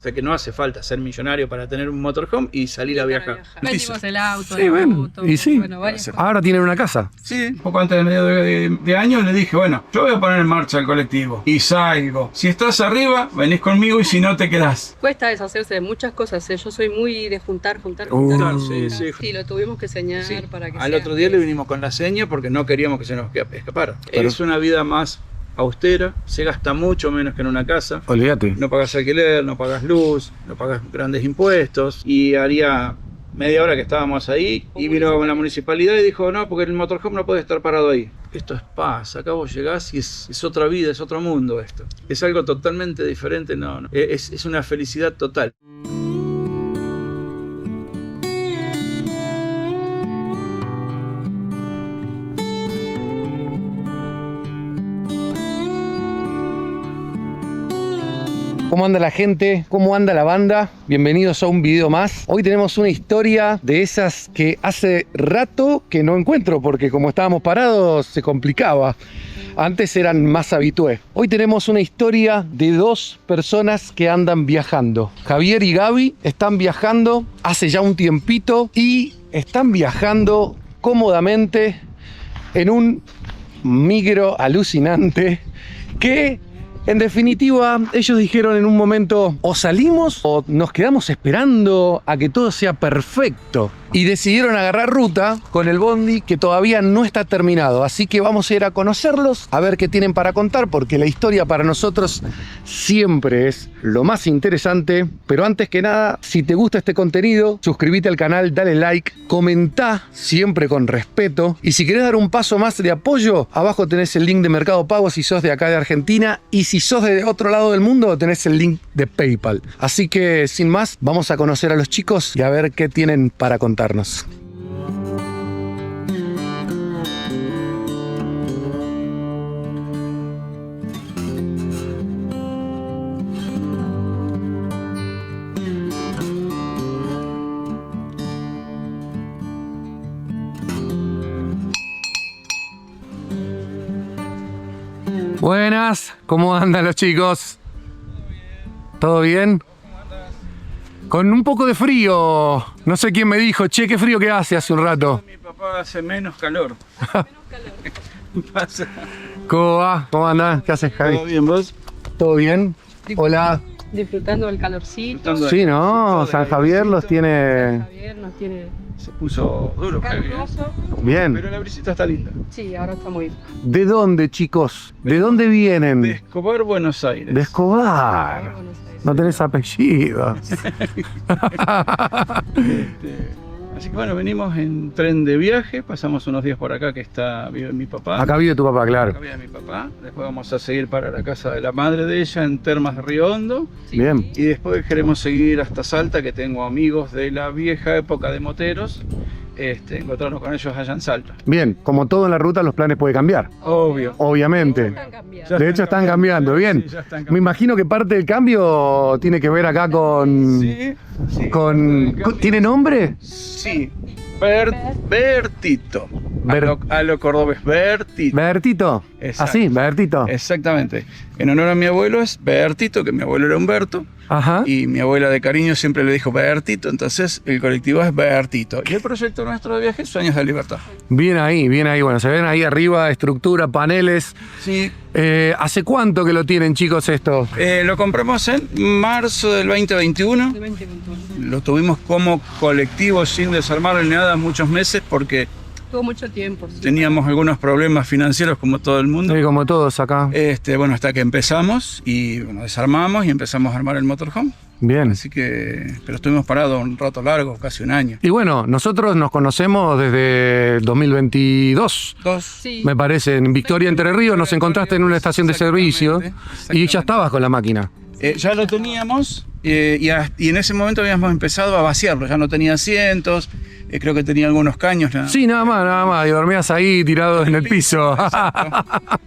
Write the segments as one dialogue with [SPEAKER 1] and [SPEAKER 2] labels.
[SPEAKER 1] O sea que no hace falta ser millonario para tener un motorhome y salir a viajar.
[SPEAKER 2] Vendimos el auto,
[SPEAKER 3] Sí,
[SPEAKER 2] el
[SPEAKER 3] bueno,
[SPEAKER 2] auto,
[SPEAKER 3] y sí.
[SPEAKER 2] bueno, varias cosas.
[SPEAKER 3] Ahora tienen una casa.
[SPEAKER 1] Sí, un poco antes de medio de año le dije, bueno, yo voy a poner en marcha el colectivo y salgo. Si estás arriba, venís conmigo y si no te quedás.
[SPEAKER 2] Cuesta deshacerse de muchas cosas, ¿eh? Yo soy muy de juntar. Sí, lo tuvimos que señalar
[SPEAKER 1] Sí.
[SPEAKER 2] para que
[SPEAKER 1] Al
[SPEAKER 2] sea.
[SPEAKER 1] otro día le vinimos con la seña porque no queríamos que se nos escapara.
[SPEAKER 3] Pero-
[SPEAKER 1] Es una vida más austera, se gasta mucho menos que en una casa.
[SPEAKER 3] Olvídate.
[SPEAKER 1] No pagas alquiler, no pagas luz, no pagas grandes impuestos. Y haría media hora que estábamos ahí y vino con la municipalidad y dijo, no, porque el motorhome no puede estar parado ahí. Esto es paz, acá vos llegás y es otra vida, es otro mundo esto. Es algo totalmente diferente, no. Es una felicidad total.
[SPEAKER 3] ¿Cómo anda la gente? ¿Cómo anda la banda? Bienvenidos a un video más. Hoy tenemos una historia de esas que hace rato que no encuentro porque como estábamos parados se complicaba. Antes eran más habitué. Hoy tenemos una historia de dos personas que andan viajando. Javier y Gaby están viajando hace ya un tiempito y están viajando cómodamente en un micro alucinante que... En definitiva, ellos dijeron en un momento, o salimos o nos quedamos esperando a que todo sea perfecto. Y decidieron agarrar ruta con el bondi que todavía no está terminado. Así que vamos a ir a conocerlos, a ver qué tienen para contar, porque la historia para nosotros siempre es lo más interesante. Pero antes que nada, si te gusta este contenido, suscríbete al canal, dale like, comentá siempre con respeto. Y si querés dar un paso más de apoyo, abajo tenés el link de Mercado Pago si sos de acá de Argentina. Y si sos de otro lado del mundo, tenés el link de PayPal. Así que, sin más, vamos a conocer a los chicos y a ver qué tienen para contarnos. Buenas, ¿cómo andan los chicos? ¿Todo bien? Con un poco de frío. No sé quién me dijo, che, qué frío que hace un rato.
[SPEAKER 1] Mi papá hace menos calor. Pasa.
[SPEAKER 3] ¿Cómo va? ¿Cómo andás? ¿Qué haces, Javi?
[SPEAKER 1] ¿Todo bien vos?
[SPEAKER 3] ¿Todo bien? Hola.
[SPEAKER 2] Disfrutando del calorcito.
[SPEAKER 1] Disfrutando
[SPEAKER 3] Sí, ¿no?
[SPEAKER 1] calorcito,
[SPEAKER 3] San
[SPEAKER 1] del
[SPEAKER 3] Javier
[SPEAKER 1] airecito.
[SPEAKER 3] los tiene
[SPEAKER 2] Javier nos tiene
[SPEAKER 1] Se puso duro, Javi, ¿eh?
[SPEAKER 2] caluroso.
[SPEAKER 3] bien.
[SPEAKER 1] Pero la brisita está linda.
[SPEAKER 2] Sí, ahora está muy bien.
[SPEAKER 3] ¿De dónde, chicos? ¿De dónde
[SPEAKER 1] De
[SPEAKER 3] vienen?
[SPEAKER 1] Escobar, Buenos Aires.
[SPEAKER 3] De Escobar.
[SPEAKER 2] Buenos Aires.
[SPEAKER 3] No tenés apellido.
[SPEAKER 1] Así que bueno, venimos en tren de viaje, pasamos unos días por acá que vive mi papá.
[SPEAKER 3] Acá vive tu papá, claro.
[SPEAKER 1] Acá vive mi papá. Después vamos a seguir para la casa de la madre de ella en Termas de Río Hondo.
[SPEAKER 2] Sí.
[SPEAKER 3] Bien.
[SPEAKER 1] Y después queremos seguir hasta Salta, que tengo amigos de la vieja época de moteros. Encontrarnos con ellos allá en Salta.
[SPEAKER 3] Bien, como todo en la ruta, los planes pueden cambiar.
[SPEAKER 1] Obvio.
[SPEAKER 3] Obviamente.
[SPEAKER 2] Están cambiando.
[SPEAKER 3] De hecho, están cambiando. Bien.
[SPEAKER 1] Sí, ya están
[SPEAKER 3] Me
[SPEAKER 1] cambiando.
[SPEAKER 3] imagino que parte del cambio tiene que ver acá con...
[SPEAKER 1] Sí, sí.
[SPEAKER 3] ¿Tiene nombre?
[SPEAKER 1] Sí. Bertito.
[SPEAKER 3] Ber-
[SPEAKER 1] A lo cordobés, Bertito.
[SPEAKER 3] Bertito.
[SPEAKER 1] Exacto.
[SPEAKER 3] Así, Bertito.
[SPEAKER 1] Exactamente. En honor a mi abuelo es Bertito, que mi abuelo era Humberto.
[SPEAKER 3] Ajá.
[SPEAKER 1] Y mi abuela de cariño siempre le dijo Bertito, entonces el colectivo es Bertito. Y el proyecto nuestro de viaje es Sueños de Libertad.
[SPEAKER 3] Bien ahí, bien ahí. Bueno, se ven ahí arriba, estructura, paneles.
[SPEAKER 1] Sí,
[SPEAKER 3] ¿Hace cuánto que lo tienen, chicos, esto?
[SPEAKER 1] lo compramos en marzo del 2021.
[SPEAKER 2] De 2021.
[SPEAKER 1] Lo tuvimos como colectivo sin desarmarlo ni nada muchos meses porque
[SPEAKER 2] Tuvo mucho tiempo. Sí.
[SPEAKER 1] teníamos algunos problemas financieros como todo el mundo.
[SPEAKER 3] Sí, como todos acá.
[SPEAKER 1] Bueno, hasta que empezamos y bueno, desarmamos y empezamos a armar el motorhome.
[SPEAKER 3] Bien.
[SPEAKER 1] Así que, pero estuvimos parados un rato largo, casi un año.
[SPEAKER 3] Y bueno, nosotros nos conocemos desde 2022.
[SPEAKER 1] Sí.
[SPEAKER 3] Me parece, en Victoria, Entre Ríos, nos encontraste en una estación de servicio y ya estabas con la máquina.
[SPEAKER 1] Ya lo teníamos y en ese momento habíamos empezado a vaciarlo. Ya no tenía asientos, creo que tenía algunos caños.
[SPEAKER 3] Sí, nada más, y dormías ahí tirado en el piso.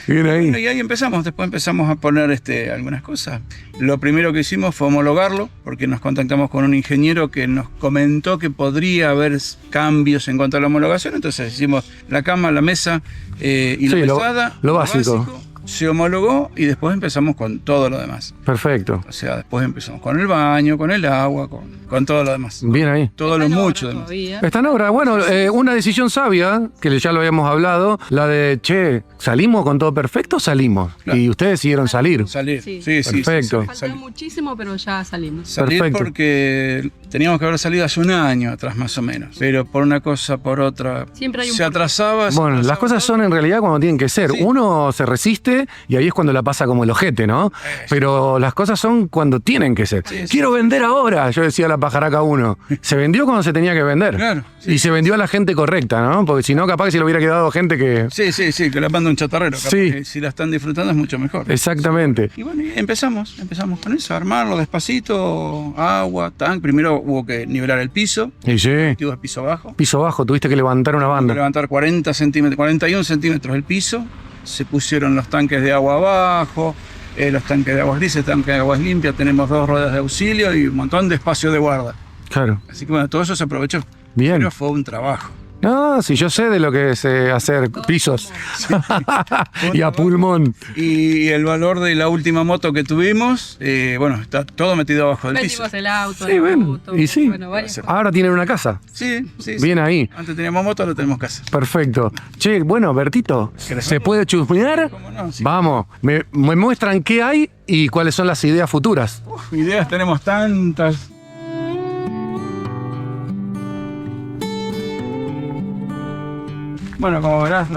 [SPEAKER 3] Bien ahí.
[SPEAKER 1] Bueno, y ahí empezamos, después empezamos a poner algunas cosas. Lo primero que hicimos fue homologarlo, porque nos contactamos con un ingeniero que nos comentó que podría haber cambios en cuanto a la homologación. Entonces hicimos la cama, la mesa y la
[SPEAKER 3] Sí,
[SPEAKER 1] mesada.
[SPEAKER 3] lo básico.
[SPEAKER 1] se homologó y después empezamos con todo lo demás.
[SPEAKER 3] Perfecto.
[SPEAKER 1] O sea, después empezamos con el baño, con el agua, con todo lo demás.
[SPEAKER 3] Bien ahí.
[SPEAKER 1] Todo lo mucho demás.
[SPEAKER 3] Está en obra. Bueno, una decisión sabia, que ya lo habíamos hablado, la de, che, ¿salimos con todo perfecto o salimos?
[SPEAKER 1] Claro.
[SPEAKER 3] Y ustedes decidieron salir.
[SPEAKER 1] Salir.
[SPEAKER 2] Sí.
[SPEAKER 3] Perfecto.
[SPEAKER 2] Faltaba muchísimo, pero ya salimos.
[SPEAKER 1] Salir
[SPEAKER 3] Perfecto.
[SPEAKER 1] porque teníamos que haber salido hace un año atrás más o menos. Pero por una cosa, por otra,
[SPEAKER 2] Siempre hay un
[SPEAKER 1] se atrasaba. se
[SPEAKER 3] Bueno, las
[SPEAKER 1] atrasaba
[SPEAKER 3] cosas
[SPEAKER 1] todo.
[SPEAKER 3] son en realidad cuando tienen que ser.
[SPEAKER 1] Sí.
[SPEAKER 3] Uno se resiste y ahí es cuando la pasa como el ojete, ¿no? Pero las cosas son cuando tienen que ser.
[SPEAKER 1] Sí, sí.
[SPEAKER 3] Quiero vender ahora, yo decía la pajaraca 1. Se vendió cuando se tenía que vender.
[SPEAKER 1] Claro, sí,
[SPEAKER 3] y se vendió a la gente correcta, ¿no? Porque si no, capaz que se le hubiera quedado gente que...
[SPEAKER 1] Sí, que la manda un chatarrero. Capaz
[SPEAKER 3] Sí.
[SPEAKER 1] que si la están disfrutando es mucho mejor.
[SPEAKER 3] Exactamente.
[SPEAKER 1] Y bueno, y empezamos con eso, a armarlo despacito, agua, tanque. Primero hubo que nivelar el piso,
[SPEAKER 3] Y sí,
[SPEAKER 1] tuvo el piso bajo.
[SPEAKER 3] piso bajo, tuviste que levantar una banda.
[SPEAKER 1] Levantar 40 centímetros, 41 centímetros el piso. Se pusieron los tanques de agua abajo, los tanques de aguas grises, tanques de aguas limpias. Tenemos 2 ruedas de auxilio y un montón de espacio de guarda.
[SPEAKER 3] Claro.
[SPEAKER 1] Así que bueno, todo eso se aprovechó.
[SPEAKER 3] Bien.
[SPEAKER 1] Pero fue un trabajo.
[SPEAKER 3] No, si yo sé de lo que es hacer pisos. Y a pulmón.
[SPEAKER 1] Y el valor de la última moto que tuvimos, bueno, está todo metido abajo del piso.
[SPEAKER 2] Vendimos el auto,
[SPEAKER 3] Sí,
[SPEAKER 2] la
[SPEAKER 3] bueno,
[SPEAKER 2] moto,
[SPEAKER 3] y sí.
[SPEAKER 2] bueno, varias cosas.
[SPEAKER 3] Ahora tienen una casa.
[SPEAKER 1] Sí.
[SPEAKER 3] Bien ahí.
[SPEAKER 1] Antes teníamos moto, ahora tenemos casa.
[SPEAKER 3] Perfecto. Che, bueno, Bertito,
[SPEAKER 1] ¿Querés
[SPEAKER 3] ¿se
[SPEAKER 1] verlo?
[SPEAKER 3] puede chusmear?
[SPEAKER 1] ¿Cómo no? Sí.
[SPEAKER 3] Vamos, me muestran qué hay y cuáles son las ideas futuras.
[SPEAKER 1] Ideas tenemos tantas. Bueno, como verás,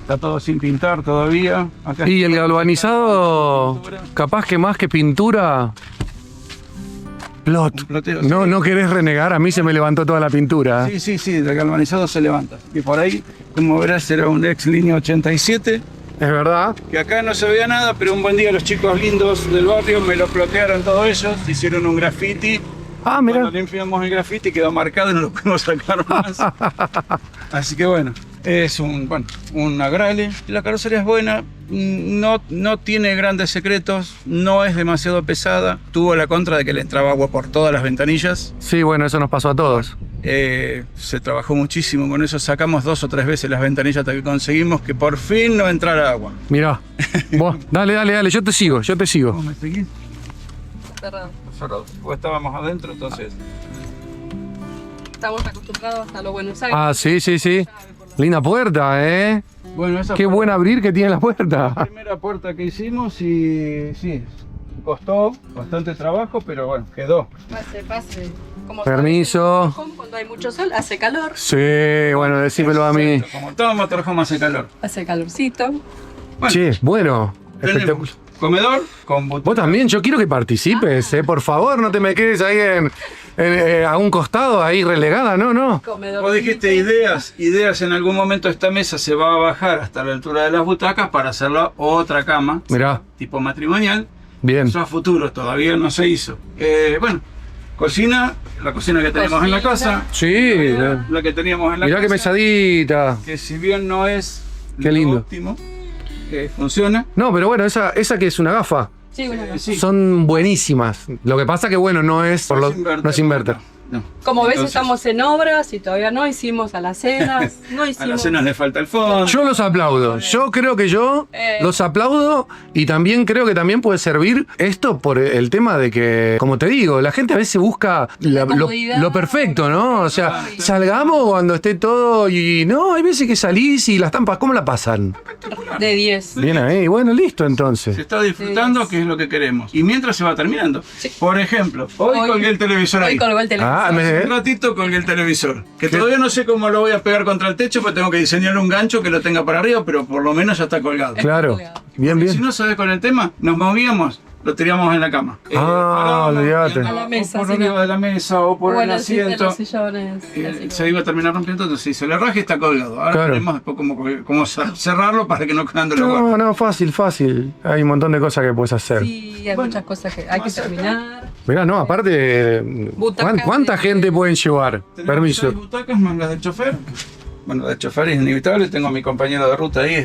[SPEAKER 1] está todo sin pintar todavía. Acá
[SPEAKER 3] Y el galvanizado, capaz que más que pintura... Plot.
[SPEAKER 1] Un ploteo,
[SPEAKER 3] No,
[SPEAKER 1] sí.
[SPEAKER 3] no querés renegar, a mí se me levantó toda la pintura.
[SPEAKER 1] Sí, el galvanizado se levanta. Y por ahí, como verás, era un ex línea 87.
[SPEAKER 3] Es verdad.
[SPEAKER 1] Que acá no se veía nada, pero un buen día los chicos lindos del barrio me lo plotearon todos ellos, hicieron un graffiti.
[SPEAKER 3] Ah, mira.
[SPEAKER 1] Cuando limpiamos el graffiti quedó marcado y no lo pudimos sacar más. Así que bueno, es un agrale. La carrocería es buena, no tiene grandes secretos, no es demasiado pesada. Tuvo la contra de que le entraba agua por todas las ventanillas.
[SPEAKER 3] Sí, bueno, eso nos pasó a todos.
[SPEAKER 1] Se trabajó muchísimo con eso, sacamos 2 o 3 veces las ventanillas hasta que conseguimos que por fin no entrara agua.
[SPEAKER 3] Mirá. Vos, dale, yo te sigo.
[SPEAKER 1] ¿Vos me seguís?
[SPEAKER 2] Cerrado.
[SPEAKER 1] Cerrado. Porque estábamos adentro, entonces.
[SPEAKER 2] Estamos acostumbrados a los Buenos Aires.
[SPEAKER 3] Ah, sí. Linda puerta, ¿eh?
[SPEAKER 1] Bueno, esa
[SPEAKER 3] Qué
[SPEAKER 1] fue
[SPEAKER 3] buen abrir que tiene la
[SPEAKER 1] la
[SPEAKER 3] puerta.
[SPEAKER 1] primera puerta que hicimos y sí, costó bastante trabajo, pero bueno, quedó.
[SPEAKER 2] Pase. Como
[SPEAKER 3] Permiso.
[SPEAKER 2] sabes, cuando hay mucho sol, hace calor.
[SPEAKER 3] Sí, bueno, decímelo a mí.
[SPEAKER 1] Como todo motorhome hace calor.
[SPEAKER 2] Hace calorcito.
[SPEAKER 1] Bueno,
[SPEAKER 3] Che, bueno,
[SPEAKER 1] tenemos
[SPEAKER 3] espectacular.
[SPEAKER 1] comedor con butaca.
[SPEAKER 3] Vos también, yo quiero que participes, por favor, no te me quedes ahí a un costado, ahí relegada, no.
[SPEAKER 2] Comedor.
[SPEAKER 1] Vos dijiste ideas, en algún momento esta mesa se va a bajar hasta la altura de las butacas para hacerla otra cama,
[SPEAKER 3] Mirá,
[SPEAKER 1] tipo matrimonial.
[SPEAKER 3] bien.
[SPEAKER 1] Eso a futuro, todavía no se hizo. Bueno, cocina, la cocina que tenemos en la casa.
[SPEAKER 3] Sí,
[SPEAKER 1] La que teníamos en la
[SPEAKER 3] mirá
[SPEAKER 1] casa.
[SPEAKER 3] qué mesadita.
[SPEAKER 1] Que si bien no es
[SPEAKER 3] Qué
[SPEAKER 1] lo
[SPEAKER 3] lindo.
[SPEAKER 1] óptimo, funciona.
[SPEAKER 3] No, pero bueno, esa que es una gafa.
[SPEAKER 2] Sí, una
[SPEAKER 1] Sí.
[SPEAKER 3] Son buenísimas. Lo que pasa que, bueno, no es inverter.
[SPEAKER 1] No.
[SPEAKER 2] Como ves,
[SPEAKER 1] Entonces,
[SPEAKER 2] estamos en obras y todavía no hicimos a las cenas. No
[SPEAKER 1] a
[SPEAKER 2] hicimos.
[SPEAKER 1] las cenas le falta el fondo.
[SPEAKER 3] Yo los aplaudo. Yo creo que los aplaudo y también creo que también puede servir esto por el tema de que, como te digo, la gente a veces busca
[SPEAKER 2] comodidad.
[SPEAKER 3] lo perfecto, ¿no? O sea, salgamos cuando esté todo y no, hay veces que salís y las tampas, ¿cómo la pasan?
[SPEAKER 2] De 10.
[SPEAKER 3] Bien ahí, bueno, listo
[SPEAKER 1] Se
[SPEAKER 3] entonces.
[SPEAKER 1] está disfrutando, que es lo que queremos. Y mientras se va terminando.
[SPEAKER 2] Sí.
[SPEAKER 1] Por ejemplo, hoy colgué el televisor
[SPEAKER 2] Hoy
[SPEAKER 1] ahí.
[SPEAKER 2] colgó el teléfono.
[SPEAKER 3] Ah,
[SPEAKER 1] Un ratito colgué el televisor. Que todavía no sé cómo lo voy a pegar contra el techo, porque tengo que diseñar un gancho que lo tenga para arriba, pero por lo menos ya está colgado.
[SPEAKER 3] Claro. Bien,
[SPEAKER 1] Y si
[SPEAKER 3] bien.
[SPEAKER 1] no sabes con el tema, nos movíamos, lo tirábamos en la cama.
[SPEAKER 3] Ah,
[SPEAKER 1] parábamos,
[SPEAKER 3] olvídate.
[SPEAKER 1] y andábamos
[SPEAKER 2] A la mesa,
[SPEAKER 1] por
[SPEAKER 2] sí,
[SPEAKER 1] arriba
[SPEAKER 2] no.
[SPEAKER 1] de la mesa o por el
[SPEAKER 2] Bueno, sí, de
[SPEAKER 1] asiento.
[SPEAKER 2] los sillones. así
[SPEAKER 1] Se iba a terminar rompiendo, entonces si se le raja está colgado. Ahora
[SPEAKER 3] Claro.
[SPEAKER 1] tenemos después cómo cerrarlo para que no quede la guarda.
[SPEAKER 3] No, fácil. Hay un montón de cosas que puedes hacer.
[SPEAKER 2] Sí, hay muchas cosas que hay que terminar.
[SPEAKER 3] Mirá, no, aparte,
[SPEAKER 2] Butacas
[SPEAKER 3] ¿cuánta
[SPEAKER 2] de-
[SPEAKER 3] gente pueden llevar?
[SPEAKER 1] Tenemos
[SPEAKER 3] Permiso.
[SPEAKER 1] 6 butacas más las del chofer. Bueno, del chofer es inevitable, tengo a mi compañero de ruta ahí,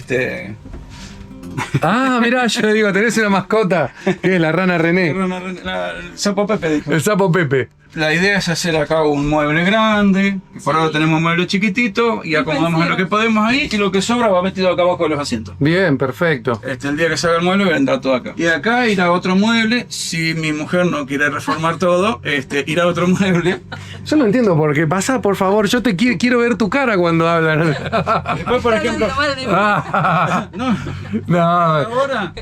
[SPEAKER 3] Ah, mirá, yo le digo, tenés una mascota, que es la rana René,
[SPEAKER 1] el sapo Pepe dijo.
[SPEAKER 3] el sapo Pepe.
[SPEAKER 1] la idea es hacer acá un mueble grande, que por ahora tenemos un mueble chiquitito y acomodamos lo que podemos ahí y lo que sobra va metido acá abajo de los asientos.
[SPEAKER 3] Bien, perfecto.
[SPEAKER 1] El día que se haga el mueble vendrá todo acá. Y acá irá otro mueble, si mi mujer no quiere reformar todo, irá otro mueble.
[SPEAKER 3] Yo no entiendo por qué. Pasa, por favor, yo te quiero ver tu cara cuando hablan.
[SPEAKER 1] Después, por ejemplo... No, ahora...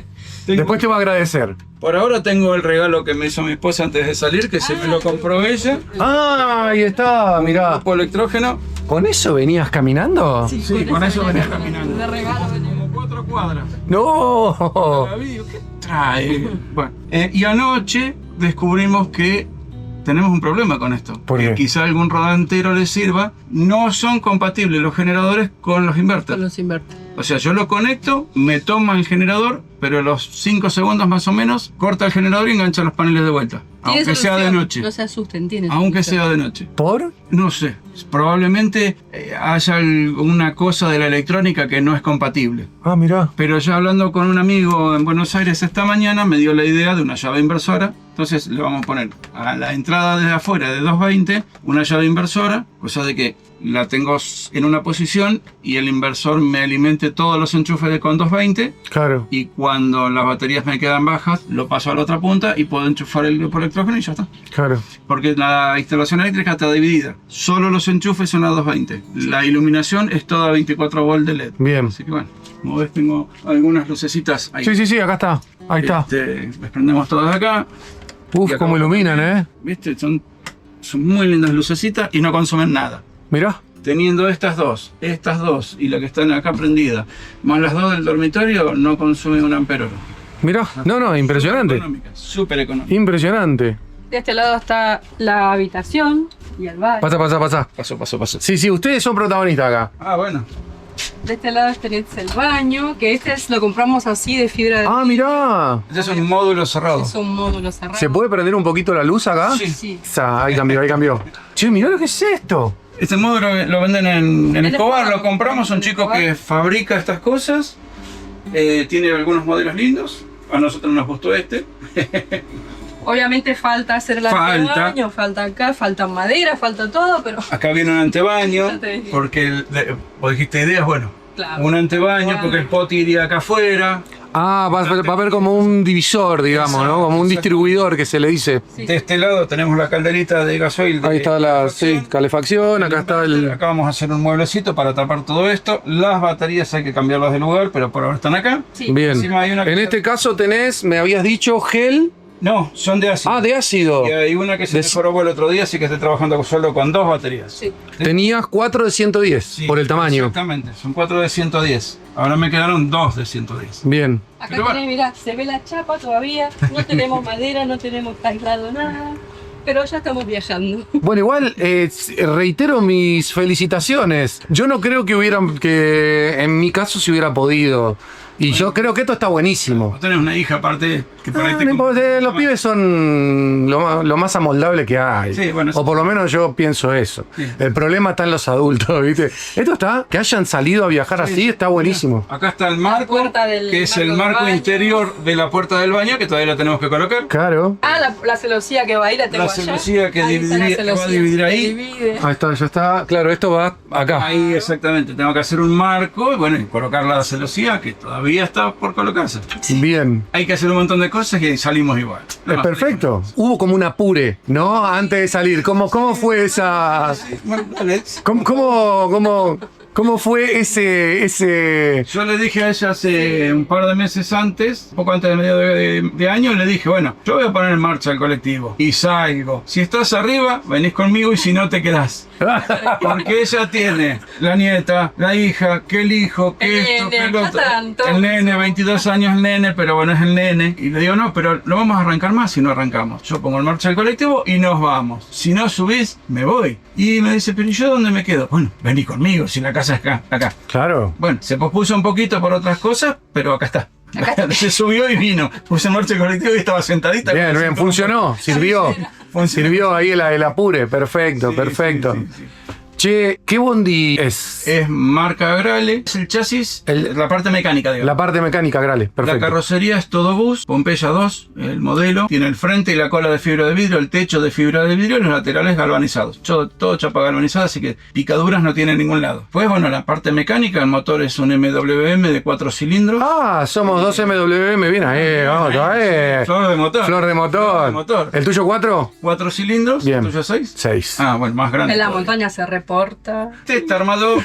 [SPEAKER 3] Después te va a agradecer.
[SPEAKER 1] Por ahora tengo el regalo que me hizo mi esposa antes de salir, que se me lo compró ella.
[SPEAKER 3] Ah, ahí está, mirá.
[SPEAKER 1] Un grupo electrógeno.
[SPEAKER 3] ¿Con eso venías caminando?
[SPEAKER 1] Sí, con eso venía caminando.
[SPEAKER 2] De regalo.
[SPEAKER 1] Como 4 cuadras.
[SPEAKER 3] ¡No!
[SPEAKER 1] ¿Qué trae? Bueno, y anoche descubrimos que tenemos un problema con esto.
[SPEAKER 3] ¿Por qué?
[SPEAKER 1] Quizá algún rodantero les sirva. No son compatibles los generadores con los inverters.
[SPEAKER 2] Con los inverters.
[SPEAKER 1] O sea, yo lo conecto, me toma el generador, pero a los 5 segundos más o menos corta el generador y engancha los paneles de vuelta. Aunque sea de noche.
[SPEAKER 2] No se asusten, tiene
[SPEAKER 1] Aunque
[SPEAKER 2] solución.
[SPEAKER 1] sea de noche.
[SPEAKER 3] ¿Por?
[SPEAKER 1] No sé. Probablemente haya alguna cosa de la electrónica que no es compatible.
[SPEAKER 3] Ah, mirá.
[SPEAKER 1] Pero ya hablando con un amigo en Buenos Aires esta mañana, me dio la idea de una llave inversora. Entonces le vamos a poner a la entrada desde afuera de 220 una llave inversora, cosa de que la tengo en una posición y el inversor me alimente todos los enchufes con 220.
[SPEAKER 3] Claro.
[SPEAKER 1] Y cuando las baterías me quedan bajas, lo paso a la otra punta y puedo enchufar el grupo electrógeno y ya está.
[SPEAKER 3] Claro.
[SPEAKER 1] Porque la instalación eléctrica está dividida. Solo los enchufes son a 220. La iluminación es toda 24 volt de LED.
[SPEAKER 3] Bien.
[SPEAKER 1] Así que bueno, como ves tengo algunas lucecitas ahí.
[SPEAKER 3] Sí, acá está. Ahí está.
[SPEAKER 1] Las prendemos todas acá.
[SPEAKER 3] Uf,
[SPEAKER 1] y acá
[SPEAKER 3] cómo iluminan, ¿eh?
[SPEAKER 1] ¿Viste? Son muy lindas lucecitas y no consumen nada.
[SPEAKER 3] Mirá.
[SPEAKER 1] Teniendo estas dos y la que están acá prendida, más las dos del dormitorio, no consume un ampere hora.
[SPEAKER 3] Mirá. No, impresionante.
[SPEAKER 1] Súper económica.
[SPEAKER 3] Impresionante.
[SPEAKER 2] De este lado está la habitación y el baño.
[SPEAKER 3] Pasa.
[SPEAKER 1] Paso.
[SPEAKER 3] Sí, ustedes son protagonistas acá.
[SPEAKER 1] Ah, bueno.
[SPEAKER 2] De este lado tenés el baño, que lo compramos así de fibra de...
[SPEAKER 3] Ah, mirá.
[SPEAKER 1] Este es un módulo cerrado.
[SPEAKER 2] Es un módulo cerrado.
[SPEAKER 3] ¿Se puede prender un poquito la luz acá?
[SPEAKER 2] Sí.
[SPEAKER 3] Ahí cambió. Che, mirá lo que es esto.
[SPEAKER 1] Este módulo lo venden en Escobar, lo compramos, un
[SPEAKER 2] en
[SPEAKER 1] chico
[SPEAKER 2] Escobar.
[SPEAKER 1] que fabrica estas cosas. Tiene algunos modelos lindos. A nosotros nos gustó este.
[SPEAKER 2] Obviamente falta hacer la baño, falta acá, falta madera, falta todo, pero...
[SPEAKER 1] Acá viene un antebaño,
[SPEAKER 2] Ya te dije.
[SPEAKER 1] porque vos dijiste ideas, bueno.
[SPEAKER 2] Claro.
[SPEAKER 1] Un antebaño, porque el pot iría acá afuera.
[SPEAKER 3] Ah, va a haber como un divisor, digamos, ¿no? Como un distribuidor que se le dice.
[SPEAKER 2] Sí.
[SPEAKER 1] De este lado tenemos la calderita de gasoil.
[SPEAKER 3] Ahí está la calefacción, acá está el...
[SPEAKER 1] Acá vamos a hacer un mueblecito para tapar todo esto. Las baterías hay que cambiarlas de lugar, pero por ahora están acá.
[SPEAKER 2] Sí.
[SPEAKER 3] Bien.
[SPEAKER 1] Encima hay una
[SPEAKER 3] En
[SPEAKER 1] que-
[SPEAKER 3] este caso tenés, me habías dicho, gel.
[SPEAKER 1] No, son de ácido.
[SPEAKER 3] Ah, de ácido.
[SPEAKER 1] Y hay una que se
[SPEAKER 3] De-
[SPEAKER 1] me jorobó el otro día, así que estoy trabajando solo con 2 baterías.
[SPEAKER 2] Sí.
[SPEAKER 3] Tenías 4 de 110
[SPEAKER 1] Sí,
[SPEAKER 3] por el tamaño.
[SPEAKER 1] Exactamente, son 4 de 110. Ahora me quedaron 2 de 110.
[SPEAKER 3] Bien.
[SPEAKER 2] Acá
[SPEAKER 1] Pero bueno.
[SPEAKER 2] tenés, mirá, se ve la chapa todavía, no tenemos madera, no tenemos aislado nada, pero ya estamos viajando.
[SPEAKER 3] Bueno, igual reitero mis felicitaciones. Yo no creo que en mi caso se hubiera podido. Y yo creo que esto está buenísimo.
[SPEAKER 1] Vos tenés una hija aparte que por ahí te...
[SPEAKER 3] No importa, los pibes son lo más amoldable que hay.
[SPEAKER 1] Sí, bueno,
[SPEAKER 3] o por lo menos yo pienso eso.
[SPEAKER 1] Sí.
[SPEAKER 3] El problema está en los adultos, ¿viste? Esto está, que hayan salido a viajar así, está buenísimo.
[SPEAKER 1] Acá está el marco,
[SPEAKER 2] puerta del
[SPEAKER 1] que es
[SPEAKER 2] marco
[SPEAKER 1] el
[SPEAKER 2] del
[SPEAKER 1] marco
[SPEAKER 2] baño.
[SPEAKER 1] interior de la puerta del baño, que todavía la tenemos que colocar.
[SPEAKER 3] Claro.
[SPEAKER 2] Ah, la celosía que va ahí la tengo
[SPEAKER 1] La
[SPEAKER 2] allá.
[SPEAKER 1] celosía que
[SPEAKER 2] Ahí está la
[SPEAKER 1] dividiría- que va a
[SPEAKER 2] celosía,
[SPEAKER 1] dividir
[SPEAKER 2] que
[SPEAKER 1] ahí.
[SPEAKER 2] divide.
[SPEAKER 3] Ahí está, ya está. Claro, esto va acá.
[SPEAKER 1] Ahí exactamente, tengo que hacer un marco y bueno, y colocar la celosía que todavía está por colocarse.
[SPEAKER 3] Bien.
[SPEAKER 1] Hay que hacer un montón de cosas y salimos igual.
[SPEAKER 3] Es perfecto. Hubo como un apure, ¿no? Antes de salir. ¿Cómo fue esa...?
[SPEAKER 1] Bueno, dale.
[SPEAKER 3] ¿Cómo fue ese...
[SPEAKER 1] Yo le dije a ella hace un par de meses antes, poco antes de medio de año, le dije, bueno, yo voy a poner en marcha el colectivo y salgo. Si estás arriba, venís conmigo y si no te quedás. Porque ella tiene la nieta, la hija, que el hijo, que
[SPEAKER 2] El
[SPEAKER 1] esto,
[SPEAKER 2] nene,
[SPEAKER 1] que el
[SPEAKER 2] ya
[SPEAKER 1] otro.
[SPEAKER 2] tanto.
[SPEAKER 1] El nene, 22 años el nene, pero bueno, es el nene. Y le digo, no, pero no vamos a arrancar más si no arrancamos. Yo pongo en marcha el colectivo y nos vamos. Si no subís, me voy. Y me dice, pero ¿y yo dónde me quedo? Bueno, vení conmigo, si la casa es acá.
[SPEAKER 3] Claro.
[SPEAKER 1] Bueno, se pospuso un poquito por otras cosas, pero acá está. Se subió y vino. Puse en marcha el colectivo y estaba sentadita.
[SPEAKER 3] Bien, funcionó, sirvió. Sirvió ahí el apure, perfecto,
[SPEAKER 1] Sí,
[SPEAKER 3] perfecto.
[SPEAKER 1] sí, sí, sí.
[SPEAKER 3] Che, ¿qué bondi es?
[SPEAKER 1] Es marca Agrale, es el chasis, la parte mecánica, digamos.
[SPEAKER 3] La parte mecánica, Grale. Perfecto.
[SPEAKER 1] La carrocería es todo bus, Pompeya 2, el modelo. Tiene el frente y la cola de fibra de vidrio, el techo de fibra de vidrio y los laterales galvanizados. Todo chapa galvanizada, así que picaduras no tiene en ningún lado. Pues bueno, la parte mecánica, el motor es un MWM de 4 cilindros.
[SPEAKER 3] Ah, somos dos MWM, bien ahí, vamos,
[SPEAKER 1] Flor de motor.
[SPEAKER 3] Flor de motor.
[SPEAKER 1] Flor de motor.
[SPEAKER 3] ¿El tuyo 4?
[SPEAKER 1] 4 cilindros,
[SPEAKER 3] Bien.
[SPEAKER 1] ¿el tuyo 6?
[SPEAKER 3] 6.
[SPEAKER 1] Ah, bueno, más grande.
[SPEAKER 2] En la
[SPEAKER 1] todavía.
[SPEAKER 2] montaña se reporta.
[SPEAKER 1] Este está armado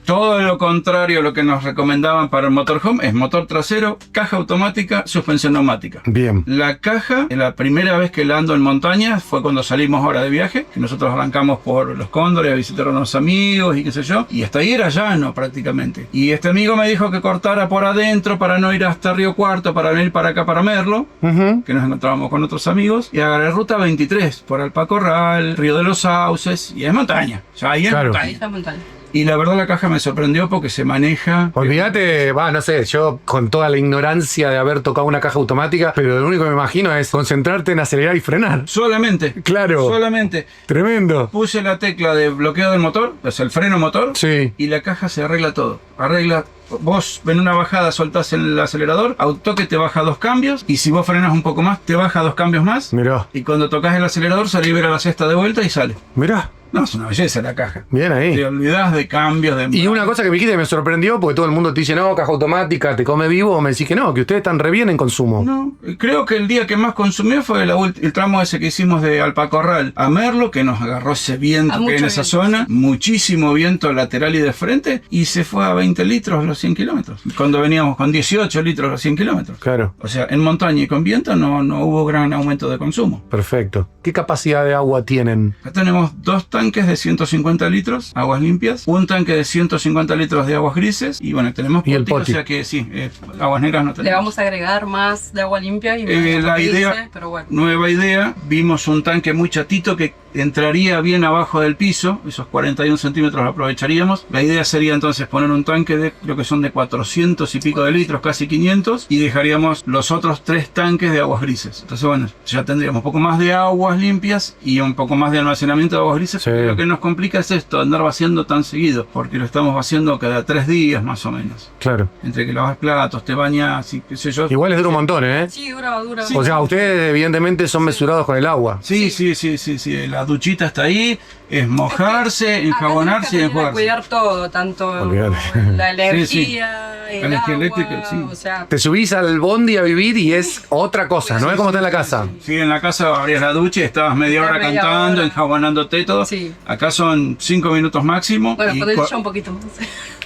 [SPEAKER 1] todo lo contrario a lo que nos recomendaban para el motorhome. Es motor trasero, caja automática, suspensión neumática.
[SPEAKER 3] Bien.
[SPEAKER 1] La caja, la primera vez que la ando en montaña fue cuando salimos ahora de viaje, que nosotros arrancamos por los Cóndores a visitar a unos amigos y qué sé yo, y hasta ahí era llano prácticamente. Y este amigo me dijo que cortara por adentro para no ir hasta Río Cuarto, para venir para acá para Merlo,
[SPEAKER 3] Ujú.
[SPEAKER 1] que nos encontrábamos con otros amigos, y agarré ruta 23 por Alpacorral, Río de los Sauces, y es montaña, ya ahí es
[SPEAKER 3] Claro.
[SPEAKER 2] Ahí
[SPEAKER 1] montaña.
[SPEAKER 2] está montaña.
[SPEAKER 1] Y la verdad la caja me sorprendió porque se maneja.
[SPEAKER 3] Olvídate, no sé, yo con toda la ignorancia de haber tocado una caja automática, pero lo único que me imagino es concentrarte en acelerar y frenar.
[SPEAKER 1] Solamente.
[SPEAKER 3] Claro.
[SPEAKER 1] Solamente.
[SPEAKER 3] Tremendo.
[SPEAKER 1] Puse la tecla de bloqueo del motor, o sea, el freno motor,
[SPEAKER 3] Sí.
[SPEAKER 1] y la caja se arregla todo. Arregla. Vos en una bajada soltás el acelerador, al toque te baja 2 cambios, y si vos frenas un poco más, te baja 2 cambios más.
[SPEAKER 3] Mirá,
[SPEAKER 1] Y cuando tocas el acelerador, se libera la cesta de vuelta y sale.
[SPEAKER 3] mirá.
[SPEAKER 1] No, es una belleza la caja.
[SPEAKER 3] Bien ahí.
[SPEAKER 1] Te olvidás de cambios, de...
[SPEAKER 3] Y una cosa que me dijiste que me sorprendió, porque todo el mundo te dice, no, caja automática, te come vivo, me decís que no, que ustedes están re bien en consumo.
[SPEAKER 1] No, creo que el día que más consumió fue el tramo ese que hicimos de Alpacorral a Merlo, que nos agarró ese viento
[SPEAKER 2] A
[SPEAKER 1] que hay en
[SPEAKER 2] mucho
[SPEAKER 1] esa
[SPEAKER 2] viento,
[SPEAKER 1] zona, muchísimo viento lateral y de frente, y se fue a 20 litros los 100 kilómetros. Cuando veníamos con 18 litros los 100 kilómetros.
[SPEAKER 3] Claro,
[SPEAKER 1] O sea, en montaña y con viento no hubo gran aumento de consumo.
[SPEAKER 3] perfecto. ¿Qué capacidad de agua tienen?
[SPEAKER 1] Acá tenemos 2 tanques de 150 litros, aguas limpias, un tanque de 150 litros de aguas grises, y bueno, tenemos
[SPEAKER 3] Y el
[SPEAKER 1] poti, o
[SPEAKER 3] poti.
[SPEAKER 1] sea que sí, aguas negras no tenemos.
[SPEAKER 2] Le vamos a agregar más de agua limpia y
[SPEAKER 1] La
[SPEAKER 2] lo que
[SPEAKER 1] idea,
[SPEAKER 2] dice, pero bueno.
[SPEAKER 1] nueva idea, vimos un tanque muy chatito que entraría bien abajo del piso, esos 41 centímetros lo aprovecharíamos. La idea sería entonces poner un tanque de, creo que son de 400 y pico de litros, casi 500, y dejaríamos los otros 3 tanques de aguas grises. Entonces bueno, ya tendríamos un poco más de aguas limpias y un poco más de almacenamiento de aguas grises.
[SPEAKER 3] Sí.
[SPEAKER 1] Lo que nos complica es esto, andar vaciando tan seguido, porque lo estamos vaciando cada 3 días más o menos.
[SPEAKER 3] Claro.
[SPEAKER 1] Entre que lavas platos, te bañas y qué sé yo.
[SPEAKER 3] Igual les dura un montón, ¿eh?
[SPEAKER 2] Sí, dura.
[SPEAKER 3] O sea, ustedes evidentemente son mesurados con el agua.
[SPEAKER 1] Sí. La duchita está ahí, es mojarse, enjabonarse y
[SPEAKER 2] Acá tenés que aprender a
[SPEAKER 1] enjuagarse.
[SPEAKER 2] cuidar todo, tanto
[SPEAKER 3] Olvídate.
[SPEAKER 2] la energía,
[SPEAKER 1] Sí,
[SPEAKER 2] el
[SPEAKER 1] La energía
[SPEAKER 2] agua,
[SPEAKER 1] eléctrica, sí.
[SPEAKER 2] o sea,
[SPEAKER 3] Te subís al bondi a vivir y es otra cosa, no es como está en la casa.
[SPEAKER 1] Sí, en la casa abrías la ducha y estabas media hora
[SPEAKER 2] Media
[SPEAKER 1] cantando,
[SPEAKER 2] hora.
[SPEAKER 1] enjabonándote y todo.
[SPEAKER 2] Sí.
[SPEAKER 1] Acá son 5 minutos máximo.
[SPEAKER 2] bueno,
[SPEAKER 1] y
[SPEAKER 2] con el
[SPEAKER 1] co-
[SPEAKER 2] yo un poquito más.